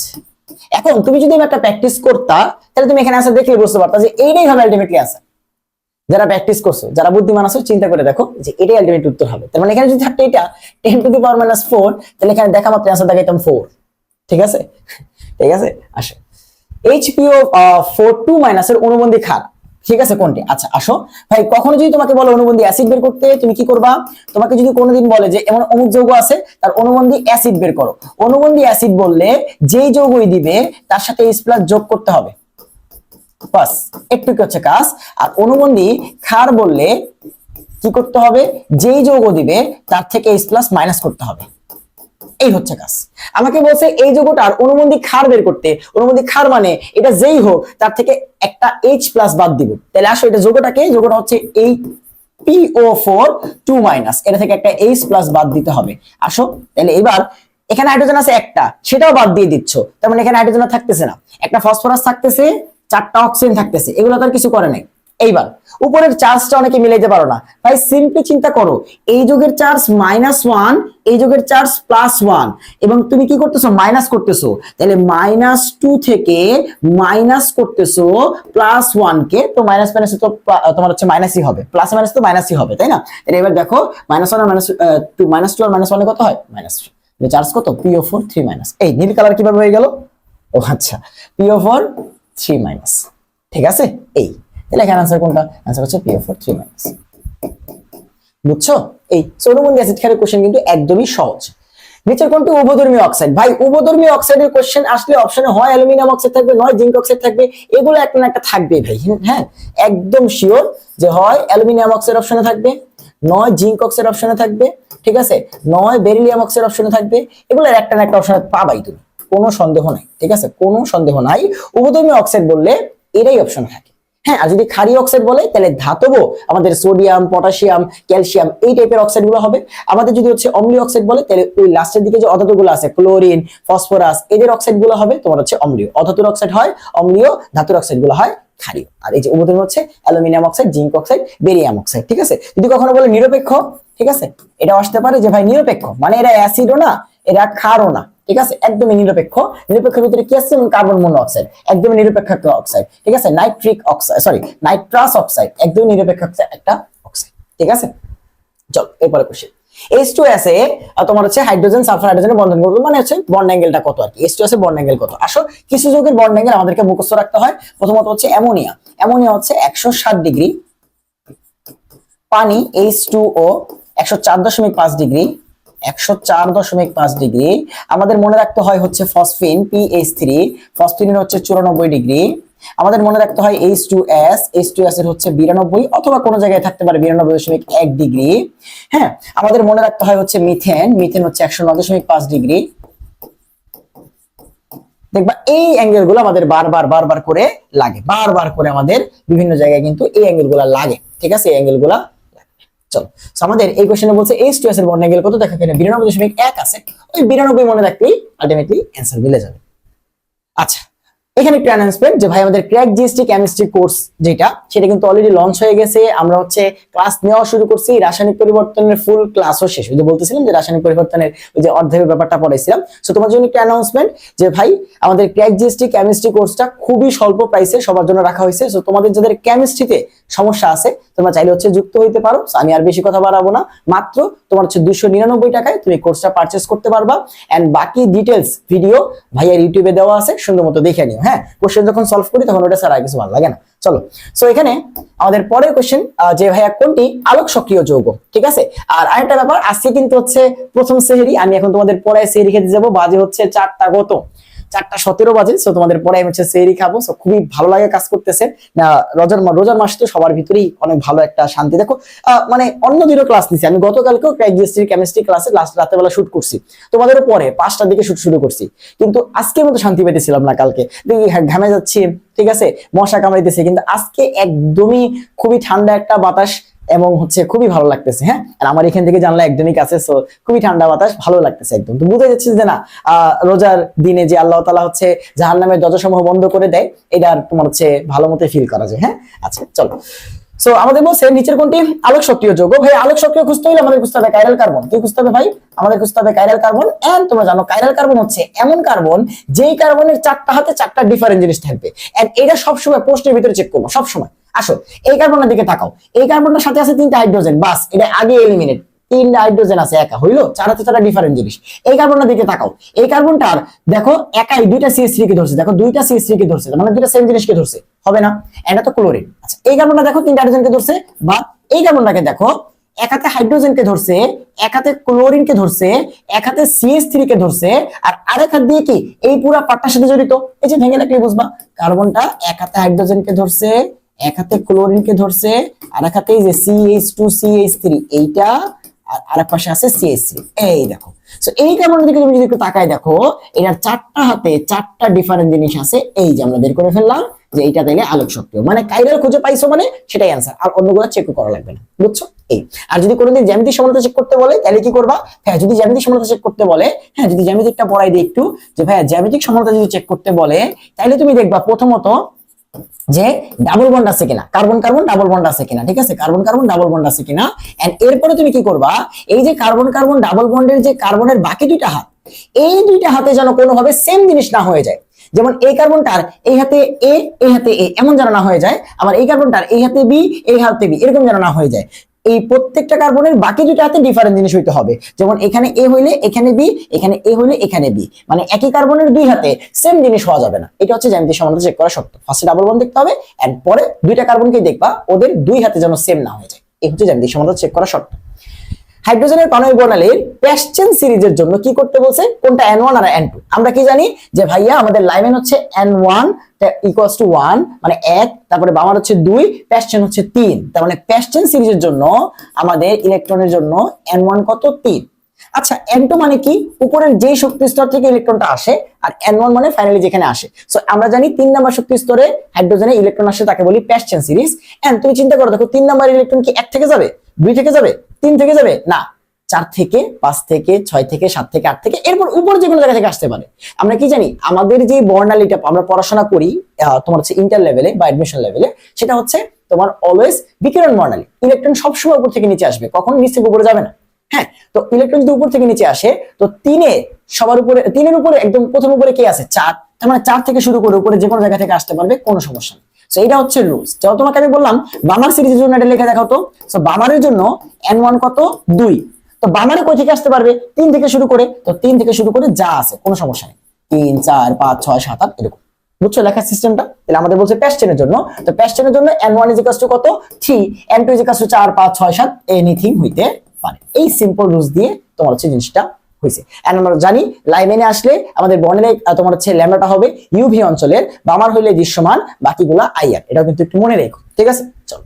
এখন তুমি যদি একটা প্র্যাকটিস করতা তাহলে তুমি এখানে आंसर দেখলে বুঝতে পারতা যে এইটাই হবে আলটিমেটলি आंसर। যারা প্র্যাকটিস করছো, যারা বুদ্ধিমান আছো, চিন্তা করে দেখো যে এটাই আলটিমেট উত্তর হবে। তার মানে এখানে যদি থাকতো এটা 10 টু দি পাওয়ার মাইনাস 4, তাহলে এখানে দেখা মাত্র आंसर দেখাইতাম 4। ঠিক আছে, ঠিক আছে, আসো HPO 42 মাইনাসের অনুবন্ধী ক্ষার, ঠিক আছে কোনটি? আচ্ছা আসো ভাই, কখনো যদি তোমাকে বলে অনুবন্ধী অ্যাসিড বের করতে, তুমি কি করবা? তোমাকে যদি কোনোদিন বলে যে এমন অমুক যৌগ আছে তার অনুবন্ধী অ্যাসিড বের করো, অনুবন্ধী অ্যাসিড বললে যেই যৌগই দিবে তার সাথে H+ যোগ করতে হবে, বাস একটু কি হচ্ছে কাজ। আর অনুবন্ধী ক্ষার বললে কি করতে হবে, যেই যৌগ দিবে তার থেকে H+ মাইনাস করতে হবে, এই হচ্ছে কাজ। আমাকে বলছে এই যৌগটার অনুবন্ধী ক্ষার বের করতে, অনুবন্ধী ক্ষার মানে এটা যেই হোক তার থেকে একটা H+ বাদ দিব। তাহলে আসো এটা যৌগটাকে, যৌগটা হচ্ছে এই PO4 2 মাইনাস, এটা থেকে একটা H+ বাদ দিতে হবে। আসো তাহলে এবার এখানে হাইড্রোজেন আছে একটা, সেটাও বাদ দিয়ে দিচ্ছ, তার মানে এখানে হাইড্রোজেন থাকতেছে না, একটা ফসফরাস থাকতেছে, 4টা অক্সিজেন থাকতেছে, এগুলো তো আর কিছু করে নাই। এইবার উপরের চার্জটা অনেকে মিলাইতে পারো না ভাই, সিম্পলি চিন্তা করো, এই যৌগের চার্জ -1, এই যৌগের চার্জ +1, এবং তুমি কি করতেছো মাইনাস করতেছো, তাহলে -2 থেকে মাইনাস করতেছো +1 কে, তো মাইনাস মাইনাসে তো তোমার হচ্ছে মাইনাসই হবে, প্লাস মাইনাস তো মাইনাসই হবে, তাই না? তাহলে এবার দেখো -1 আর -2, -2 আর -1 কত হয়, -3, চার্জ কত PO4 3 মাইনাস, এই নীল কালার কিভাবে হয়ে গেল, ও আচ্ছা PO4 3 মাইনাস, ঠিক আছে। এই তাহলে এখানে आंसर কোনটা, आंसर হচ্ছে PO4 3 মাইনাস। বুঝছো? এই অনুবন্ধী অ্যাসিড ক্ষারের কোশ্চেন কিন্তু একদমই সহজ। নিচের কোনটি উভধর্মী অক্সাইড? ভাই উভধর্মী অক্সাইডের কোশ্চেন আসলে অপশনে হয় অ্যালুমিনিয়াম অক্সাইড থাকবে, নয় জিঙ্ক অক্সাইড থাকবে, এগুলো একটা না একটা থাকবে ভাই, হ্যাঁ একদম শিওর যে হয় অ্যালুমিনিয়াম অক্সাইড অপশনে থাকবে, নয় জিঙ্ক অক্সাইড অপশনে থাকবে, ঠিক আছে, নয় বেরিলিয়াম অক্সাইড অপশনে থাকবে, এগুলো একটা না একটা অপশনে পাবাই তুমি, কোনো সন্দেহ নাই, ঠিক আছে, কোনো সন্দেহ নাই। উভধর্মী অক্সাইড বললে এরাই অপশন থাকে। হ্যাঁ, আর যদি ক্ষারীয় অক্সাইড বলে তাহলে ধাতব আমাদের সোডিয়াম, পটাশিয়াম, ক্যালসিয়াম এই টাইপের অক্সাইড গুলো হবে। আমাদের যদি হচ্ছে অম্লীয় অক্সাইড বলে তাহলে ওই লাস্টের দিকে যে অধাতুগুলো আছে ক্লোরিন, ফসফরাস, এদের অক্সাইড গুলো হবে তোমার হচ্ছে অম্লীয়, অধাতুর অক্সাইড হয় অম্লীয়, ধাতুর অক্সাইড গুলো হয় ক্ষারীয়। আর এই যে উভধর্মী হচ্ছে aluminium oxide, zinc oxide, barium oxide, ঠিক আছে। যদি কখনো বলে নিরপেক্ষ, ঠিক আছে, এটা আসতে পারে যে ভাই নিরপেক্ষ মানে এরা অ্যাসিডও না এরা ক্ষারও না, ঠিক আছে, একদমই নিরপেক্ষ। নিরপেক্ষের ভিতরে কি আছে, কার্বন মনোক্সাইড একদমই নিরপেক্ষ একটা অক্সাইড, ঠিক আছে, nitric oxide, sorry nitrous oxide একদমই নিরপেক্ষ একটা অক্সাইড, ঠিক আছে। চল এরপরে কোশ্চেন, H2S এ তোমার হচ্ছে হাইড্রোজেন সালফার হাইড্রোজেনের বন্ধন করবে, মানে হচ্ছে বন্ড অ্যাঙ্গেলটা কত আর কি, H2S এর বন্ড অ্যাঙ্গেল কত। আসো কিছু যৌগের বন্ড অ্যাঙ্গেল আমাদেরকে মুখস্থ রাখতে হয়। প্রথমত হচ্ছে অ্যামোনিয়া, অ্যামোনিয়া হচ্ছে 160 ডিগ্রি, পানি H2O 104.5 ডিগ্রি, 104.5 ডিগ্রি। আমাদের মনে রাখতে হয় হচ্ছে ফসফিন PH3, ফসফিনের হচ্ছে 94 ডিগ্রি। আমাদের মনে রাখতে হয় H2S, H2S এর হচ্ছে 92 অথবা কোনো জায়গায় থাকতে পারে 92.1 ডিগ্রি। হ্যাঁ, আমাদের মনে রাখতে হয় হচ্ছে মিথেন, মিথেন হচ্ছে 109.5 ডিগ্রি। দেখবা এই অ্যাঙ্গেল গুলো আমাদের বারবার বারবার করে লাগে, বারবার করে আমাদের বিভিন্ন জায়গায় কিন্তু এই অ্যাঙ্গেল গুলা লাগে, ঠিক আছে, এই অ্যাঙ্গেল গুলা। চলো আমাদের এই কোশ্চেনে বলছে H2S এর বন্ড অ্যাঙ্গেল কত, দেখো এখানে 92.1 আছে, ওই 92 মনে রাখলেই আলটিমেটলি অ্যানসার মিলে যাবে। আচ্ছা, এখানে একটা অ্যানাউন্সমেন্ট যে ভাই আমাদের ক্র্যাক জিএসটি কেমিস্ট্রি কোর্স যেটা সেটা কিন্তু অলরেডি লঞ্চ হয়ে গেছে। আমরা হচ্ছে ক্লাস নেওয়া শুরু করছি, রাসায়নিক পরিবর্তনের ফুল ক্লাসও শেষ। ওই যে বলতেছিলাম যে রাসায়নিক পরিবর্তনের ওই যে অধ্যায়ের ব্যাপারটা পড়াইছিলাম। সো তোমার জন্য একটা অ্যানাউন্সমেন্ট যে ভাই আমাদের ক্র্যাক জিএসটি কেমিস্ট্রি কোর্সটা খুবই স্বল্প প্রাইসে সবার জন্য রাখা হয়েছে। সো তোমাদের যাদের কেমিস্ট্রিতে সমস্যা আছে তোমরা চাইলে হচ্ছে যুক্ত হইতে পারো। আমি আর বেশি কথা বাড়াবো না, মাত্র তোমার হচ্ছে 299 টাকায় তুমি কোর্সটা পারচেস করতে পারবা। এন্ড বাকি ডিটেলস ভিডিও ভাইয়ার ইউটিউবে দেওয়া আছে, সুন্দর মতো দেখে নিও। হ্যাঁ, কোশ্চেন যখন সলভ করি তখন ওটা ছাড়া কিছু ভালো লাগে না। চলো, সো এখানে আমাদের পরের কোশ্চেন যে ভাইয়া কোনটি আলোক সক্রিয় যৌগ, ঠিক আছে। আর আরেকটা ব্যাপার, আজকে কিন্তু হচ্ছে প্রথম সেহরি, আমি এখন তোমাদের পড়ায় সেহরি খেতে যাবো। বাজে হচ্ছে 4:17 বাজে। সো তোমাদের পরে আমি হচ্ছে সেহরি খাবো। সো খুবই ভালো লাগে কাজ করতেছে না, রোজার মাস তো সবার ভিতরেই অনেক ভালো একটা শান্তি। দেখো মানে অন্য দিনও ক্লাস নিছি আমি, গতকালকেও কেমিস্ট্রি ক্লাসে লাস্ট রাতের বেলা শুট করছি, তোমাদেরও পরে 5টার দিকে শুট শুরু করছি, কিন্তু আজকের মতো শান্তি পেতেছিলাম না। কালকে দেখি ঘামে যাচ্ছি, ঠিক আছে, মশা কামড়াইতেছে, কিন্তু আজকে একদমই খুবই ঠান্ডা একটা বাতাস এবং হচ্ছে খুবই ভালো লাগতেছে। হ্যাঁ, আর আমার এখান থেকে জানলা একদমই কাছে, সো খুবই ঠান্ডা বাতাস, ভালো লাগতেছে একদম। তো বুঝা যাচ্ছে যে না, রোজার দিনে যে আল্লাহ তাআলা হচ্ছে জাহান্নামের দরজাসমূহ বন্ধ করে দেয়, এটা তোমার হচ্ছে ভালো মতো ফিল করা যায়। হ্যাঁ, আচ্ছা চলো। সো আমাদের বলছে নিচের কোনটি আলোক সক্রিয় যৌগ। ভাই আলোক সক্রিয় খুঁজতে হলে আমাদের খুঁজতে হবে কাইরাল কার্বন। কি খুঁজতে হবে ভাই? আমাদের খুঁজতে হবে কাইরাল কার্বন। এন্ড তোমরা জানো কাইরাল কার্বন হচ্ছে এমন কার্বন যেই কার্বনের 4টা হাতে 4টা ডিফারেন্ট জিনিস থাকবে। এন্ড এটা সবসময় পোস্টের ভিতরে চেক করবো সবসময়। আসো এই কার্বনের দিকে তাকাও, এই কার্বনটার সাথে আছে 3টা হাইড্রোজেন, বাস এটা আগে এলিমিনেট। 3টা হাইড্রোজেন আছে, একা হইলো, 4 হাতে 4টা ডিফারেন্ট জিনিস। এই কার্বনের দিকে তাকাও, এই কার্বনটার দেখো একাই 2টা CH3 কে ধরছে, দেখো 2টা CH3 কে ধরছে, মানে 2টা সেম জিনিসকে ধরছে, হবে না? এটা তো ক্লোরিন। আচ্ছা, এই কার্বনটা দেখো 3টা হাইড্রোজেনকে ধরছে, বা এই কার্বনটাকে দেখো এক হাতে হাইড্রোজেনকে ধরছে, এক হাতে ক্লোরিনকে ধরছে, এক হাতে CH3 কে ধরছে, আর আরেক হাত দিয়ে কি এই পুরো পার্টটার সাথে জড়িত। এই যে ভেঙে রাখলে বুঝবা, কার্বনটা এক হাতে হাইড্রোজেনকে ধরছে, এক হাতে ক্লোরিনকে ধরছে, আর এক হাতে এই যে CH2CH3 এইটা, আর আরেক পাশে আছে CH3। এই দেখো, সো এই কার্বনের দিকে তুমি যদি একটু তাকায় দেখো, এটার 4টা হাতে 4টা ডিফারেন্ট জিনিস আছে। এই যে আমরা বের করে ফেললাম যে এইটা থেকে আলোক সক্রিয়, মানে কাইরাল খুঁজে পাইছো, মানে সেটাই অ্যান্সার, আর অন্যগুলো চেক করা লাগবে না, বুঝছো? এই আর যদি কোনোদিন জ্যামিতিক সমানতা চেক করতে বলে তাহলে কি করবা? হ্যাঁ, যদি জ্যামিতিক সমানতা চেক করতে বলে, হ্যাঁ যদি জ্যামিতিকটা পড়াই দিই একটু, যে ভাইয়া জ্যামিতিক সমানতা যদি চেক করতে বলে তাহলে তুমি দেখবা প্রথমত যে ডাবল বন্ড আছে কিনা, কার্বন কার্বন ডাবল বন্ড আছে কিনা, ঠিক আছে, কার্বন কার্বন ডাবল বন্ড আছে কিনা। এন্ড এরপরে তুমি কি করবা, এই যে কার্বন কার্বন ডাবল বন্ডের যে কার্বনের বাকি 2টা হাত, এই 2টা হাতে যেন কোনোভাবে সেম জিনিস না হয়ে যায়। যেমন এই কার্বনটার এই হাতে এ, এই হাতে এ, এমন যেন না হয়ে যায়। আবার এই কার্বনটার এই হাতে বি, এই হাতে বি, এরকম যেন না হয়ে যায়। এই প্রত্যেকটা কার্বনের বাকি 2টা হাতে ডিফারেন্ট জিনিস হইতে হবে। যেমন এখানে এ হইলে এখানে বি, এখানে এ হইলে এখানে বি, মানে একই কার্বনের 2 হাতে সেম জিনিস হওয়া যাবে না। এটা হচ্ছে জ্যামিতিক সমানতা চেক করা শর্ত। ফার্স্টে ডাবল বন্ড দেখতে হবে, এন্ড পরে 2টা কার্বনকে দেখবা ওদের 2 হাতে যেন সেম না হয়ে যায়। এই হচ্ছে জ্যামিতিক সমানতা চেক করা শর্ত। হাইড্রোজেনের পারমাণবিক বর্ণালীর প্যাসচেন সিরিজের জন্য কি করতে বলছে? কোনটা N1 আর N2? আমরা কি জানি যে ভাইয়া আমাদের লাইমেন হচ্ছে N1 ইকুয়ালস টু 1, মানে 1, তারপরে বামার হচ্ছে 2, প্যাসচেন হচ্ছে 3। তার মানে প্যাসচেন সিরিজের জন্য আমাদের ইলেকট্রনের জন্য N1 কত? 3। আচ্ছা, N2 মানে কি? উপরের যেই শক্তি স্তর থেকে ইলেকট্রনটা আসে, আর N1 মানে ফাইনালি যেখানে আসে। সো আমরা জানি 3 নাম্বার শক্তি স্তরে হাইড্রোজেনে ইলেকট্রন আসে, তাকে বলি প্যাসচেন সিরিজ। এন্ড তুমি চিন্তা করো, দেখো 3 নাম্বার ইলেকট্রন কি 1 থেকে যাবে, 2 থেকে যাবে, 3 থেকে যাবে না, 4 থেকে, 5 থেকে, 6 থেকে, 7 থেকে, 8 থেকে, এরপর উপরে যে কোনো জায়গা থেকে আসতে পারে। আমরা কি জানি আমাদের যে বর্ণালীটা আমরা পড়াশোনা করি তোমার হচ্ছে ইন্টার লেভেলে বা অ্যাডমিশন লেভেলে, সেটা হচ্ছে তোমার অলওয়েজ বিকিরণ বর্ণালী। ইলেকট্রন সবসময় উপর থেকে নিচে আসবে, কখনো নিচ থেকে উপরে যাবে না। হ্যাঁ, তো ইলেকট্রন যদি উপর থেকে নিচে আসে, তো 3-এর উপরে একদম প্রথম উপরে কে আছে? 4। তার মানে 4 থেকে শুরু করে উপরে যে কোনো জায়গা থেকে আসতে পারবে, কোনো সমস্যা নেই। সো এটা হচ্ছে রুলস। তো তোমাকে আমি বললাম বামার সিরিজের জন্য এটা লিখে দেখাও তো। সো বামারের জন্য N1 কত? 2। তো বামারে কই থেকে আসতে পারবে? 3 থেকে শুরু করে। তো 3 থেকে শুরু করে যা আছে কোনো সমস্যা নেই, 3, 4, 5, 6, 7, 8 এরকম, বুঝছো লেখার সিস্টেমটা? তাহলে আমাদের বলছে প্যাসচেনের জন্য, তো প্যাসচেনের জন্য N1 কত? 3, N2 4, 5, 6, 7, এনিথিং হইতে পারে। এই সিম্পল রুলস দিয়ে তোমার হচ্ছে জিনিসটা হয়েছে। এন্ড আমরা জানি লাইমেনে আসলে আমাদের বর্ণালী তোমার হচ্ছে ল্যামডাটা হবে ইউভি অঞ্চলের, বামার হইলে দৃশ্যমান, বাকিগুলা আইআর। এটাও কিন্তু একটু মনে রেখো, ঠিক আছে? চলো,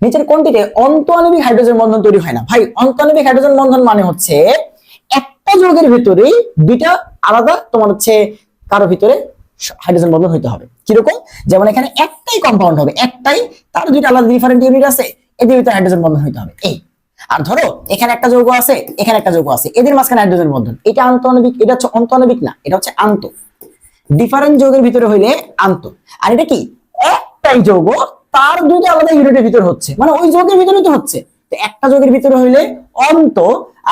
নিচের কোনটিতে অন্তঃআণবিক হাইড্রোজেন বন্ধন তৈরি হয় না? ভাই অন্তঃআণবিক হাইড্রোজেন বন্ধন মানে হচ্ছে একটা যৌগের ভিতরেই 2টা আলাদা তোমার হচ্ছে কারো ভিতরে হাইড্রোজেন বন্ধন হইতে হবে। কিরকম? যেমন এখানে একটাই কম্পাউন্ড হবে, একটাই, তার 2টা আলাদা ডিফারেন্ট ইউনিট আছে, এদের ভিতরে হাইড্রোজেন বন্ধন হইতে হবে। এই আর ধরো এখানে একটা যৌগ আছে, এখানে একটা যৌগ আছে, এদের মাঝখানে হাইড্রোজেন বন্ধন, এটা আন্তঃআণবিক, এটা হচ্ছে অন্তঃআণবিক না, এটা হচ্ছে আন্ত। ডিফারেন্ট যৌগের ভিতরে হইলে আন্ত। আর এটা কি, একটাই যৌগ তার দুইটা আলাদা ইউনিটের ভিতর হচ্ছে, মানে ওই যৌগের ভিতরে তো হচ্ছে, তো একটা যৌগের ভিতরে হইলে অন্ত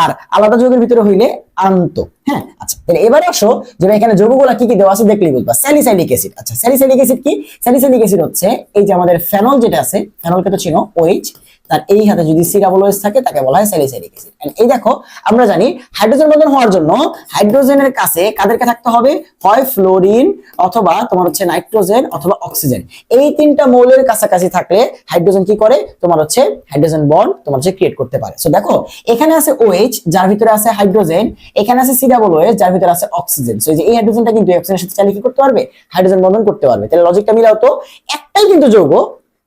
আর আলাদা যৌগের ভিতরে হইলে আন্ত। হ্যাঁ, আচ্ছা তাহলে এবার আসো যে এখানে যৌগগুলা কি কি দেওয়া আছে দেখলেই বুঝবা। স্যালিসাইলিক অ্যাসিড, আচ্ছা স্যালিসাইলিক অ্যাসিড কি? স্যালিসাইলিক অ্যাসিড হচ্ছে এই যে আমাদের ফেনল যেটা আছে, ফেনলকে তো চিনো, OH, তার এই হাতে যদি সি ডাবল OH থাকে তাকে বলা হয় স্যালিসাইলিক অ্যাসিড। এন্ড এই দেখো আমরা জানি হাইড্রোজেন বন্ধন হওয়ার জন্য হাইড্রোজেনের কাছে কাদেরকে থাকতে হবে, হয় ফ্লোরিন অথবা তোমার হচ্ছে নাইট্রোজেন অথবা অক্সিজেন, এই তিনটা মৌলের কাছাকাছি থাকলে হাইড্রোজেন কি করে, তোমার হচ্ছে হাইড্রোজেন বন্ড তোমার হচ্ছে ক্রিয়েট করতে পারে। সো দেখো এখানে আছে OH যার ভিতরে আছে হাইড্রোজেন, এখানে আছে সি ডাবল OH যার ভিতরে আছে অক্সিজেন। সো এই হাইড্রোজেনটা কিন্তু অক্সিজেনের সাথে চাইলে কি করতে পারবে, হাইড্রোজেন বন্ধন করতে পারবে। তাহলে লজিকটা মিলাও তো, একটাই কিন্তু যৌগ,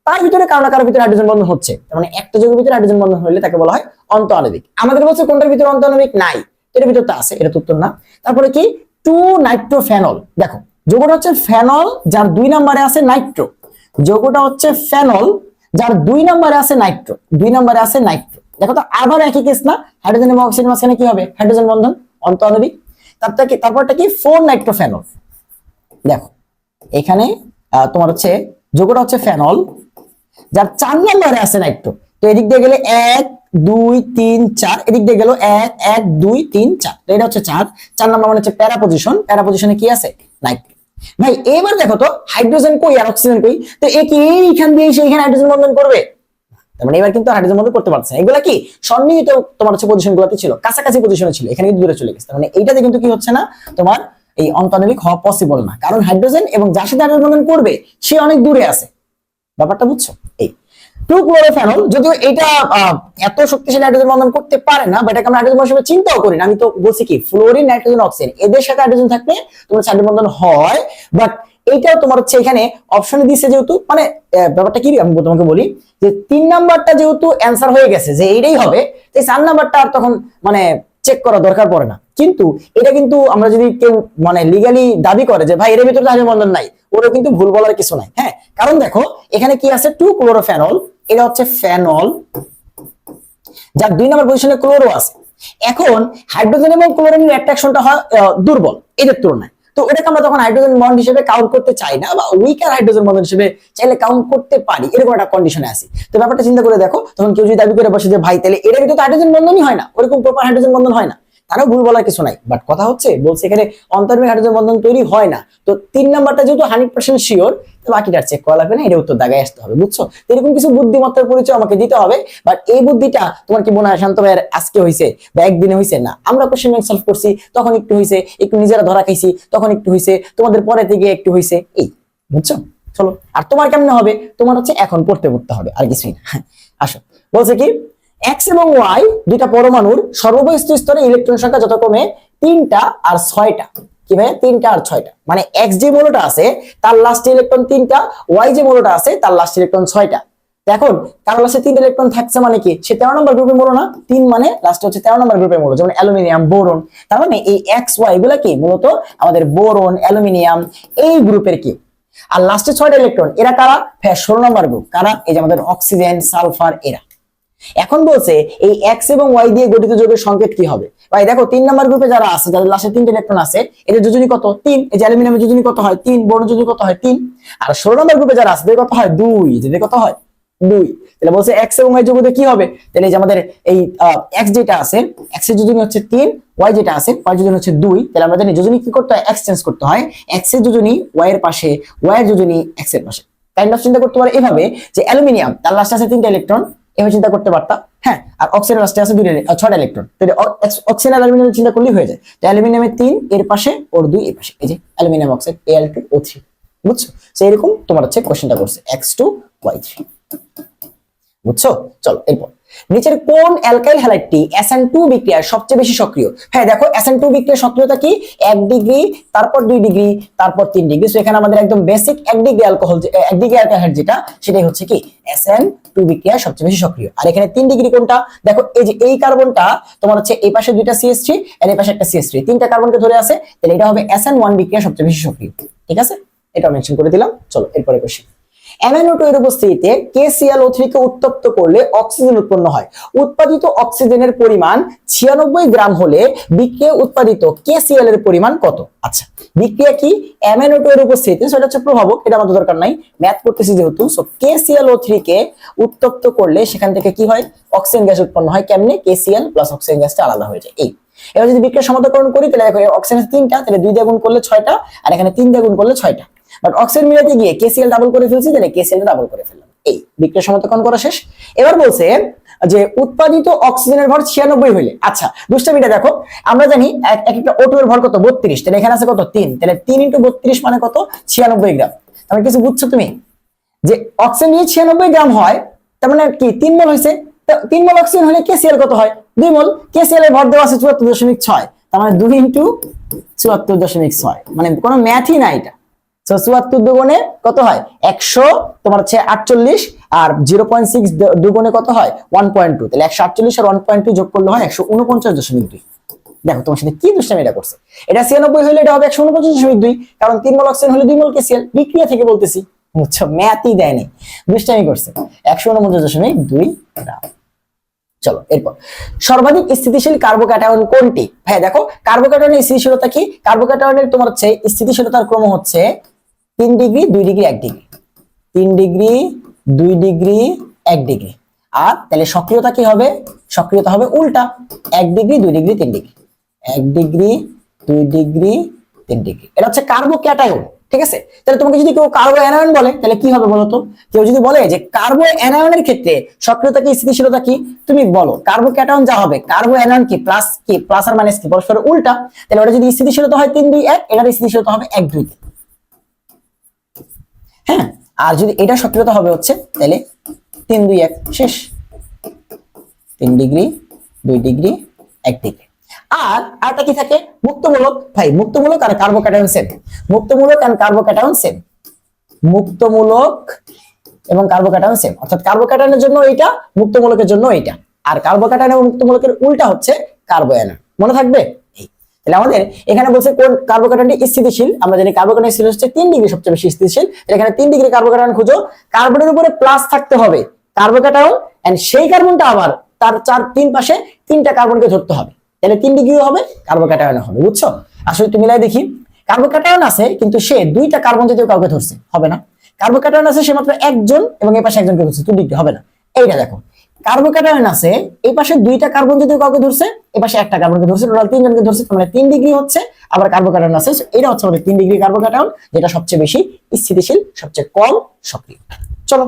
তার ভিতরে কারো না কারোর ভিতরে হাইড্রোজেন বন্ধন হচ্ছে, মানে একটা যৌগের ভিতরে হাইড্রোজেন বন্ধন হলে তাকে বলা হয় অন্ত আণবিক। আমাদের বলছে কোনটার ভিতরে অন্ত আণবিক নাই, এর ভিতর তো আছে, এটা তো উত্তর না। তারপরে কি, 2 নাইট্রোফেনল। দেখো যৌগটা হচ্ছে ফেনল যার 2 নম্বরে আছে নাইট্রো, যৌগটা হচ্ছে ফেনল যার 2 নম্বরে আছে নাইট্রো, 2 নম্বরে আছে নাইট্রো। দেখো তো আবার একই কেস না, হাইড্রোজেন এবং অক্সিজেন মাঝখানে কি হবে, হাইড্রোজেন বন্ধন, অন্ত আণবিক। তারপরটা কি 4 নাইট্রোফেনল। দেখো এখানে তোমার হচ্ছে যৌগটা হচ্ছে ফেনল যার 4 নম্বরে আছে নাইট্রো, তো এদিক দিয়ে গেলে 1 2 3 4, এদিক দিয়ে গেল 1 1 2 3 4, তো এটা হচ্ছে 4 নম্বর মানে হচ্ছে প্যারা পজিশন, প্যারা পজিশনে কি আছে, নাইট্রো। ভাই এবার দেখো তো হাইড্রোজেন কই আর অক্সিজেন কই, তো এ কি এইখান দিয়ে সেইখানে হাইড্রোজেন বন্ধন করবে, তার মানে এবার কিন্তু হাইড্রোজেন বন্ধন করতে পারছে না। এগুলা কি সন্নিহিত তোমার হচ্ছে পজিশন গুলোতে ছিল, কাছাকাছি পজিশনে ছিল, এখানে কিন্তু দূরে চলে গেছে, মানে এইটাতে কিন্তু কি হচ্ছে না, তোমার এই অন্ত আণবিক হওয়া পসিবল না, কারণ হাইড্রোজেন এবং যার সাথে হাইড্রোজেন বন্ধন করবে সে অনেক দূরে আছে। ব্যাপারটা বুঝছো? এই 2 ক্লোরোফেনল, যদিও এটা এত শক্তিশালী হাইড্রোজেন বন্ধন করতে পারে না, বাট এটাকে আমরা হাইড্রোজেন বন্ধন হিসেবে চিন্তাও করি না। আমি তো বলছি কি ফ্লোরিন নাইট্রোজেন অক্সিজেন এদের সাথে হাইড্রোজেন থাকলে তোমার হাইড্রোজেন বন্ধন হয়, বাট এইটাও তোমার হচ্ছে এখানে অপশনে দিচ্ছে যেহেতু, মানে ব্যাপারটা কি আমি তোমাকে বলি যে 3 নাম্বারটা যেহেতু অ্যানসার হয়ে গেছে যে এইটাই হবে, তাই 4 নাম্বারটা আর তখন মানে চেক করা দরকার পড়ে না। কিন্তু এটা কিন্তু আমরা যদি কেউ মানে লিগালি দাবি করে যে ভাই এর ভিতরে হাইড্রোজেন বন্ধন নাই, ওরা কিন্তু ভুল বলার কিছু নাই। হ্যাঁ, কারণ দেখো এখানে কি আছে, 2 ক্লোরোফেনল, এটা হচ্ছে ফেনল যার 2 নম্বর পজিশনে ক্লোরো আছে। এখন হাইড্রোজেন এবং ক্লোরিনের অ্যাট্রাকশনটা হয় দুর্বল এদের তুলনায়, তো এটাকে আমরা তখন হাইড্রোজেন বন্ড হিসেবে কাউন্ট করতে চাই না, বা উইকার হাইড্রোজেন বন্ড হিসেবে চাইলে কাউন্ট করতে পারি, এরকম একটা কন্ডিশনে আছি। তো ব্যাপারটা চিন্তা করে দেখো, তখন কেউ যদি দাবি করে বসে যে ভাই তাহলে এর ভিতরে হাইড্রোজেন বন্ধনই হয় না, ওরকম প্রপার হাইড্রোজেন বন্ধন হয় না, তারাও ভুল বলার কিছু নাই। বাট কথা হচ্ছে বলছে এখানে অন্তর্নিহিত হাইড্রোজেন বন্ধন তৈরি হয় না, তো 3 নাম্বারটা যেহেতু 100% শিওর, তো বাকিটা চেক করা লাগবে না, এটা উত্তর দাগায় আসতে হবে। বুঝছো? এরকম কিছু বুদ্ধিমত্তার পরিচয় আমাকে দিতে হবে, বাট এই বুদ্ধিটা তোমার কি মনে হয় শান্ত ভাইয়ের আজকে হইছে বা একদিনে হইছে? না, আমরা কোশ্চেন ব্যাংক সলভ করছি তখন একটু হইছে, একটু নিজেরা ধরা খাইছি তখন একটু হইছে, তোমাদের পরে থেকে একটু হইছে, এই বুঝছো? চলো, আর তোমার কেমন হবে, তোমার হচ্ছে এখন পড়তে হবে, আর কিছুই না। আসো, বলছে কি X এবং Y দুইটা পরমাণুর সর্ববহিষ্ঠ স্তরে ইলেকট্রন সংখ্যা যথাক্রমে 3টা আর 6টা। কি ভাই 3টা আর 6টা, মানে X যে মৌলটা আছে তার লাস্ট ইলেকট্রন 3টা, Y যে মৌলটা আছে তার লাস্ট ইলেকট্রন 6টা। এখন কারো লাস্টে 3টা ইলেকট্রন থাকছে মানে কি, সে 13 নম্বর গ্রুপের মৌল না, 3 মানে লাস্টে হচ্ছে 13 নম্বর গ্রুপের মৌল, যেমন অ্যালুমিনিয়াম, বোরন। তার মানে এই X Y এগুলা কি মূলত আমাদের বোরন, অ্যালুমিনিয়াম এই গ্রুপের কি। আর লাস্টে 6টা ইলেকট্রন এরা কারা, 16 নম্বর গ্রুপ, কারা, এই যে আমাদের অক্সিজেন, সালফার এরা। এখন বলছে এই X এবং Y দিয়ে গঠিত যৌগের সংকেত কি হবে। ভাই দেখো 3 নাম্বার গ্রুপে যারা আছে, যাদের লাস্টে 3টা ইলেকট্রন আছে, এদের যোজনী কত, 3। এই যে অ্যালুমিনিয়ামের যোজনী কত হয়, 3। বোরনের যোজনী কত হয়, 3। আর 16 নাম্বার গ্রুপে যারা আছে এদের কত হয়, 2। এদের কত হয়, 2। তাহলে বলছে X এবং Y যৌগতে কি হবে, তাহলে এই যে আমাদের এই X যেটা আছে, X এর যোজনী হচ্ছে 3, Y যেটা আছে Y যোজনী হচ্ছে 2। তাহলে আমরা জানি যোজনী কি করতে হয়, এক্সচেঞ্জ করতে হয়, X এর যোজনী Y এর পাশে, Y এর যোজনী X এর পাশে। কাইন্ড অফ চিন্তা করতে পারে এভাবে যে অ্যালুমিনিয়াম তার লাস্টে আছে 3টা ইলেকট্রন, এভাবে চিন্তা করতে পারতাম। হ্যাঁ, আর অক্সিজেনের লাস্টে আছে 6টা ইলেকট্রন, তাহলে অক্সিজেন আর অ্যালুমিনিয়াম চিন্তা করলেই হয়ে যায়। তো অ্যালুমিনিয়ামের 3 এর পাশে, ওর 2 এর পাশে, এই যে অ্যালুমিনিয়াম অক্সাইড Al2O3। বুঝছো? সো এরকম তোমার হচ্ছে কোশ্চেনটা করছে X2Y3। বুঝছো? চলো এরপর নিচের কোন অ্যালকাইল হ্যালাইডটি SN2 বিক্রিয়ায় সবচেয়ে বেশি সক্রিয়। হ্যাঁ দেখো SN2 বিক্রিয়ার সক্রিয়তা কি, 1 ডিগ্রি, তারপর 2 ডিগ্রি, তারপর 3 ডিগ্রি। সো এখানে আমাদের একদম basic 1 degree alcohol, 1 degree alkyl যেটা, সেটাই হচ্ছে কি SN2 বিক্রিয়ায় সবচেয়ে বেশি সক্রিয়। আর এখানে 3 ডিগ্রি কোনটা, দেখো এই যে এই কার্বনটা তোমার হচ্ছে এই পাশে 2টা CH3 আর এই পাশে একটা CH3, 3টা কার্বনকে ধরে আছে, তাহলে এটা হবে SN1 বিক্রিয়া সবচেয়ে বেশি সক্রিয়। ঠিক আছে, এটা মেনশন করে দিলাম। চলো এরপরে কোশ্চেন, NaNO2 এর উপস্থিতিতে KClO3 কে উত্তপ্ত করলে অক্সিজেন উৎপন্ন হয়। উৎপাদিত অক্সিজেনের পরিমাণ 96 গ্রাম হলে বিক্রিয়ায় উৎপাদিত KCl এর পরিমাণ কত? আচ্ছা, বিক্রিয়া কি? NaNO2 এর উপস্থিতিতে, সেটা হচ্ছে প্রভাবক, এটা আমাদের দরকার নাই, ম্যাথ করতেছি যেহেতু। সো KClO3 কে উত্তপ্ত করলে সেখান থেকে কি হয়? অক্সিজেন গ্যাস উৎপন্ন হয়। কেমনে? KCl প্লাস অক্সিজেন গ্যাসটা আলাদা হয়ে যায়। এই এবার যদি বিক্রিয়া সমান্তরালকরণ করি তাহলে দেখো অক্সিজেন 3টা, তাহলে 2 দিয়ে গুণ করলে 6টা, আর এখানে 3 দিয়ে গুণ করলে 6টা। বাট অক্সিজেন মিলাতে গিয়ে KCl ডাবল করে ফেলছি, তাহলে KCl ডাবল করে ফেললাম। এই বিক্রিয়া সমান্তরালকরণ করা শেষ। এবার বলছে যে উৎপাদিত অক্সিজেনের ভর 96 হইলে, আচ্ছা দুষ্টামিটা দেখো, আমরা জানি একটা O2 এর ভর কত? 32, তাহলে এখানে আছে কত? 3, তাহলে 3 × 32 মানে কত? 96 গ্রাম। তাহলে কিছু বুঝছো তুমি যে অক্সিজেন নিয়ে 96 গ্রাম হয়, তার মানে কি 3 মোল হইছে। 3 মোল অক্সিজেন হলে KCl কত হয়? 2 মোল। KCl এর ভর দেওয়া আছে 74.6, তার মানে 2 × 74.6, মানে কোনো ম্যাথই না এটা। সো 74 দুগুণে কত হয়? 100, তোমার হচ্ছে 48, আর 0.6 দুগুণে কত হয়? 1.2, তাহলে 148 আর 1.2 যোগ করলে হয় 149.2। দেখো তোমার সাথে কি দুষ্টামি এটা করছে। এটা 96 হলে এটা হবে 149.2, কারণ 3 মোল অক্সিজেন হলে 2 মোল KCl। বিক্রিয়া থেকে বলতেছি, বুঝছো? ম্যাথই দেয়নি, দুষ্টামি করছে। 149.2 গ্রাম। চলো এরপর, সর্বাধিক স্থিতিশীল কার্বোক্যাটায়ন কোনটি? হ্যাঁ দেখো, কার্বোক্যাটায়নের স্থিতিশীলতা কি? কার্বোক্যাটায়নের তোমার হচ্ছে স্থিতিশীলতার ক্রম হচ্ছে 3 degree, 2 degree, 1 degree. 3 degree, 2 degree, 1 degree. আর তাহলে সক্রিয়তা কি হবে? সক্রিয়তা হবে উল্টা, 1 degree, 2 degree, 3 degree. 1 degree, 2 degree, 3 degree. এটা হচ্ছে কার্বোক্যাটায়ন, ঠিক আছে? তাহলে তোমাকে যদি কেউ কার্বো অ্যানায়ন বলে তাহলে কি হবে বলো তো? কেউ যদি বলে যে কার্বো অ্যানায়নের ক্ষেত্রে সক্রিয়তা কি, স্থিতিশীলতা কি, তুমি বলো কার্বোক্যাটায়ন যা হবে, কার্বো অ্যানায়ন কি প্লাস আর মাইনাস কি পরস্পর উল্টা। তাহলে ওটা যদি স্থিতিশীলতা হয় 3 2 1, এটার স্থিতিশীলতা হবে 1 2 3। হ্যাঁ, আর যদি এটা সক্রিয়তা হবে হচ্ছে, তাহলে 3 2 1 শেষ। 3 ডিগ্রি, 2 ডিগ্রি, 1 ডিগ্রি। আর আরটা কি থাকে? মুক্তমূলক। ভাই মুক্তমূলক আর কার্বোক্যাটায়ন সেম, মুক্তমূলক আর কার্বোক্যাটায়ন সেম, মুক্তমূলক এবং কার্বোক্যাটায়ন সেম। অর্থাৎ কার্বোক্যাটায়নের জন্য এইটা, মুক্তমূলকের জন্য এইটা। আর কার্বোক্যাটায়ন এবং মুক্তমূলকের উল্টা হচ্ছে কার্বো অ্যানায়ন। মনে থাকবে? এই তাহলে আমাদের এখানে বলছে কোন কার্বোক্যাটায়নটি স্থিতিশীল। আমরা জানি কার্বোক্যাটায়ন স্থিতিশীল হচ্ছে 3 ডিগ্রি, সবচেয়ে বেশি স্থিতিশীল। এখানে 3 ডিগ্রি কার্বোক্যাটায়ন খুঁজো, কার্বনের উপরে প্লাস থাকতে হবে কার্বোক্যাটায়ন, এন্ড সেই কার্বনটা আবার তার 3 পাশে 3টা কার্বনকে ধরতে হবে, তাহলে 3 ডিগ্রিও হবে, কার্বোক্যাটায়ন হবে। বুঝছো? আসলে একটু মিলাই দেখি। কার্বোক্যাটায়ন আছে কিন্তু সে 2টা কার্বন জাতীয় কাউকে ধরছে, হবে না। কার্বোক্যাটায়ন আছে সে মাত্র একজন এবং এই পাশে একজনকে ধরছে, 2 ডিগ্রি হবে না। এইটা দেখো, কার্বোক্যাটায়ন আছে এই পাশে 2টা কার্বন জাতীয় কাউকে ধরছে, এই পাশে একটা কার্বনকে ধরছে, টোটাল 3 জনকে ধরছে, মানে 3 ডিগ্রি হচ্ছে। আবার কার্বোক্যাটায়ন আছে, এটা হচ্ছে আমাদের 3 ডিগ্রি কার্বোক্যাটায়ন, যেটা সবচেয়ে বেশি স্থিতিশীল, সবচেয়ে কম সক্রিয়। চলো,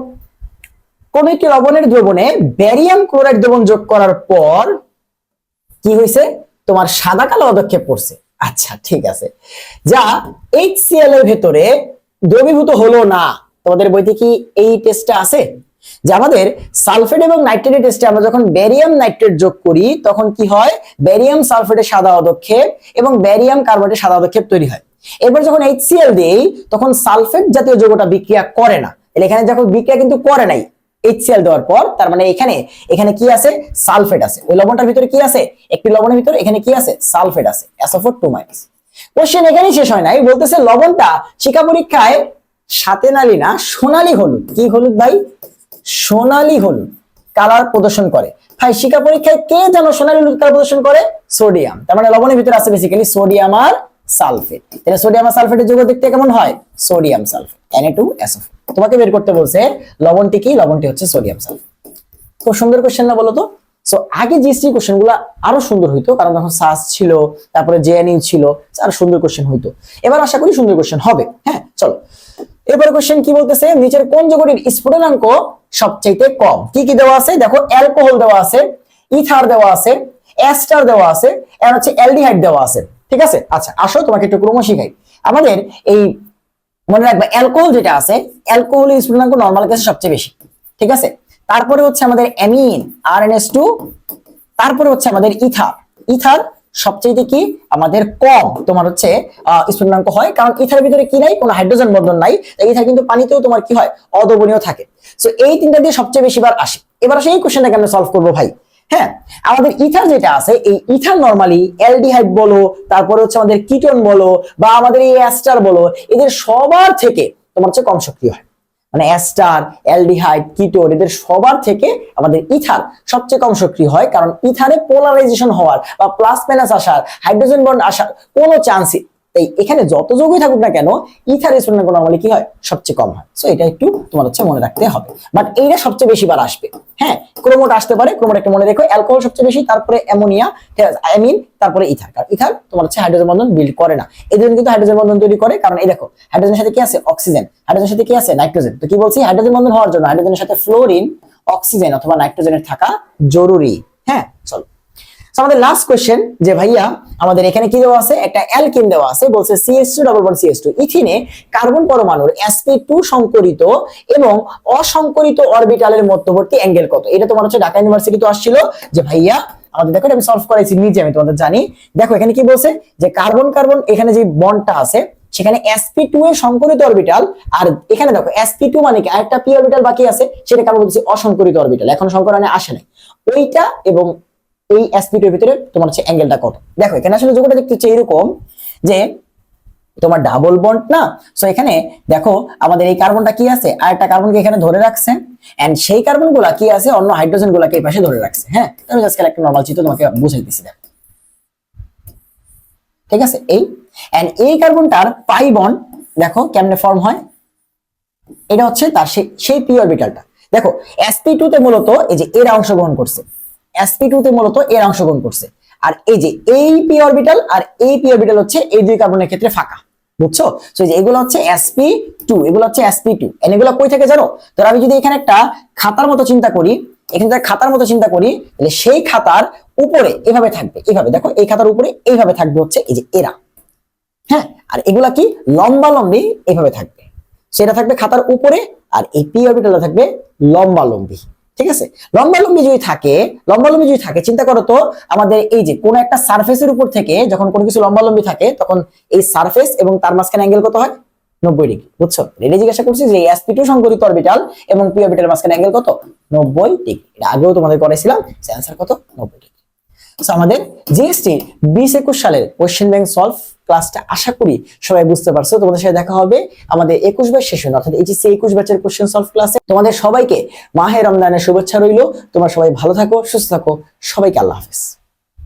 কোন একটি লবণের দ্রবণে ব্যারিয়াম ক্লোরাইড দ্রবণ যোগ করার পর কি হয়েছে? তোমার সাদা কালো পদক্ষেপ পড়ছে। আচ্ছা ঠিক আছে, যা HCl এর ভেতরে দ্রবীভূত হলো না। তোমাদের বইতে কি এই টেস্টটা আছে যে আমাদের সালফেট এবং নাইট্রেটের টেস্টে আমরা যখন ব্যারিয়াম নাইট্রেট যোগ করি তখন কি হয়? ব্যারিয়াম সালফেটের সাদা পদক্ষেপ এবং ব্যারিয়াম কার্বনেটের সাদা পদক্ষেপ তৈরি হয়। এরপর যখন HCl দেই তখন সালফেট জাতীয় যৌগটা বিক্রিয়া করে না। এখানে যখন বিক্রিয়া কিন্তু করে নাই HCl দেওয়ার পর, তার মানে এখানে কি আছে? সালফেট আছে। ওই লবণটার ভিতরে কি আছে? একটি লবণের ভিতরে এখানে কি আছে? সালফেট আছে, SO4 2-। কোশ্চেন এখানেই শেষ হয় নাই, বলতেছে লবণটা শিক্ষা পরীক্ষায় সাথে নালি না সোনালী হলুদ, কি হলুদ ভাই? সোনালী হলুদ কালার প্রদর্শন করে। ভাই শিক্ষা পরীক্ষায় কে জানো সোনালী হলুদ কালার প্রদর্শন করে? সোডিয়াম। তার মানে লবণের ভিতরে আছে বেসিক্যালি সোডিয়াম আর সালফেট। তাহলে সোডিয়াম আর সালফেটের যৌগ দেখতে কেমন হয়? Sodium sulphate, Na2SO4। তোমাকে বের করতে বলছে লবণটি কি? লবণটি হচ্ছে সোডিয়াম সালফেট। খুব সুন্দর কোশ্চেন না বলো তো? সো আগে জিএসটি কোশ্চেন গুলো আরো সুন্দর হইতো, কারণ তখন সাস ছিল, তারপরে জেএনইউ ছিল, আরো সুন্দর কোশ্চেন হইতো। এবার আশা করি সুন্দর কোশ্চেন হবে। হ্যাঁ চলো, এরপরে কোশ্চেন কি বলতেছে? নিচের কোন যৌগটির স্ফুটনাঙ্ক সবচেয়ে কম? কি কি দেওয়া আছে দেখো, অ্যালকোহল দেওয়া আছে, ইথার দেওয়া আছে, এস্টার দেওয়া আছে, আর হচ্ছে অ্যালডিহাইড দেওয়া আছে। ঠিক আছে, আচ্ছা আসো তোমাকে একটু ক্রম শিখাই। আমাদের এই মনে রাখবে অ্যালকোহল যেটা আছে, অ্যালকোহলের স্ফুটনাঙ্ক নরমাল কেসে সবচেয়ে বেশি। ঠিক আছে, তারপরে হচ্ছে আমাদের অ্যামিন RNS2, তারপরে হচ্ছে আমাদের ইথার। ইথার সবচেয়ে কি আমাদের কম তোমার হচ্ছে স্ফুটনাঙ্ক হয়, কারণ ইথার ভিতরে কি নাই? কোনো হাইড্রোজেন বন্ধন নাই। ইথার কিন্তু পানিতেও তোমার কি হয়? অদ্রবণীয় থাকে। সো এই তিনটা দিয়ে সবচেয়ে বেশি বার আসে। এবার আসে এই কোশ্চেনটাকে আমরা সলভ করবো ভাই। হ্যাঁ, আমাদের ইথার যেটা আছে, এই ইথার নরমালি অ্যালডিহাইড বলো, তারপরে হচ্ছে আমাদের কিটোন বলো, বা আমাদের এই অ্যাস্টার বলো, এদের সবার থেকে তোমার হচ্ছে কম সক্রিয় হয়। মানে অ্যাস্টার, অ্যালডিহাইড, কিটোন এদের সবার থেকে আমাদের ইথার সবচেয়ে কম সক্রিয় হয়, কারণ ইথারে পোলারাইজেশন হওয়ার বা প্লাস মাইনাস আসার, হাইড্রোজেন বন্ড আসার কোনো চান্সই, তাই এখানে যত যৌগই থাকুক না কেন ইথার স্পন্ডন নরমালি কি হয় সবচেয়ে কম হয়। সো এটা একটু তোমার হচ্ছে মনে রাখতে হবে, বাট এইটা সবচেয়ে বেশি বার আসবে। হ্যাঁ, ক্রোমোট আসতে পারে, ক্রোমোট একটা মনে রেখো, অ্যালকোহল সবচেয়ে বেশি, তারপরে অ্যামোনিয়া, অ্যামিন, তারপরে ইথার। কারণ ইথার তোমার হচ্ছে হাইড্রোজেন বন্ধন বিল্ড করে না, এদের কিন্তু হাইড্রোজেন বন্ধন তৈরি করে, কারণ এই দেখো হাইড্রোজেনের সাথে কি আছে অক্সিজেন, হাইড্রোজেনের সাথে কি আছে নাইট্রোজেন। তো কি বলছি, হাইড্রোজেন বন্ধন হওয়ার জন্য হাইড্রোজেনের সাথে ফ্লোরিন, অক্সিজেন অথবা নাইট্রোজেনের থাকা জরুরি। হ্যাঁ, চলো আমাদের লাস্ট কোশ্চেন, যে ভাইয়া আমাদের এখানে কি দেওয়া আছে, একটা অ্যালকিন দেওয়া আছে, বলছে CH2 double bond CH2 ইথিনে carbon পরমাণুর sp2 সংকরিত এবং অসংকরিত অরবিটালের মধ্যবর্তী অ্যাঙ্গেল কত। এটা তোমার হচ্ছে ঢাকা ইউনিভার্সিটি তো আসছিল যে ভাইয়া আমাদের, দেখো আমি সলভ করাইছি নিজে, আমি তোমাদের জানি। দেখো এখানে কি বলছে, যে কার্বন কার্বন এখানে যে বন্ডটা আছে সেখানে sp2 এর সংকরিত অরবিটাল, আর এখানে দেখো sp2 মানে কি আরেকটা p অরবিটাল বাকি আছে, সেটাকে আমরা বলছি অসংকরিত অরবিটাল, এখন সংকরণে আসে নাই ওইটা, এবং এই sp2 এর ভিতরে তোমার হচ্ছে অ্যাঙ্গেলটা কত। দেখো এখানে আসলে যোগটা দেখতে হচ্ছে এরকম, যে তোমার ডাবল বন্ড না, সো এখানে দেখো আমাদের এই কার্বনটা কি আছে, আর একটা কার্বনকে এখানে ধরে রাখছে, এন্ড সেই কার্বন গুলা কি আছে অন্য হাইড্রোজেন গুলাকে এই পাশে ধরে রাখছে। হ্যাঁ, আমি জাস্ট একটা নরমাল চিত্র তোমাকে বুঝাই দিছি, দেখো ঠিক আছে। এন্ড এই কার্বনটার পাই বন্ড দেখো কেমনে ফর্ম হয়, এটা হচ্ছে তার সেই পি অরবিটালটা। দেখো sp2 তে মূলত এই যে এর অংশগ্রহণ করছে, sp2 তে মূলত এর অংশগ্রহণ করছে, আর এই যে এই পি অরবিটাল আর এই পি অরবিটাল হচ্ছে এই দুই কার্বনের ক্ষেত্রে ফাঁকা, বুঝছো? সো এই যে এগুলো হচ্ছে sp2, এগুলো হচ্ছে sp2, এন্ড এগুলো কই থেকে জানো, তো আমি যদি এখানে একটা খাতার মতো চিন্তা করি, এখানে খাতার মতো চিন্তা করি, তাহলে সেই খাতার উপরে এভাবে থাকবে, এইভাবে দেখো এই খাতার উপরে এইভাবে থাকবে হচ্ছে এই যে এরা। হ্যাঁ, আর এগুলা কি লম্বা লম্বি এইভাবে থাকবে, সেটা থাকবে খাতার উপরে, আর এই পি অরবিটালটা থাকবে লম্বা লম্বি। ঠিক আছে, লম্বা লম্বি যদি থাকে চিন্তা করো তো, আমাদের এই যে কোন একটা সারফেসের উপর থেকে যখন কোনো কিছু লম্বা লম্বি থাকে, তখন এই সারফেস এবং তার মাঝখানে অ্যাঙ্গেল কত হয় 90 ডিগ্রি, বুঝছো? এটা জিজ্ঞাসা করছি যে sp2 সংকরিত অরবিটাল এবং পি অরবিটালের মাঝখানে অ্যাঙ্গেল কত, 90 ডিগ্রি। এটা আগেও তোমাদের করেছিলাম, অ্যানসার কত, 90 ডিগ্রি। সো আমাদের জিএসটি 2021 সালের কোশ্চেন ব্যাংক সলভ ক্লাসটা আশা করি সবাই বুঝতে পারছো। তোমাদের সাথে দেখা হবে আমাদের 21 ব্যাচ সেশন, অর্থাৎ এইচএসসি 21 ব্যাচের কোশ্চেন সলভ ক্লাসে। তোমাদের সবাইকে মাহে রমজানের শুভেচ্ছা রইলো, তোমরা সবাই ভালো থাকো, সুস্থ থাকো, সবাইকে আল্লাহ হাফেজ।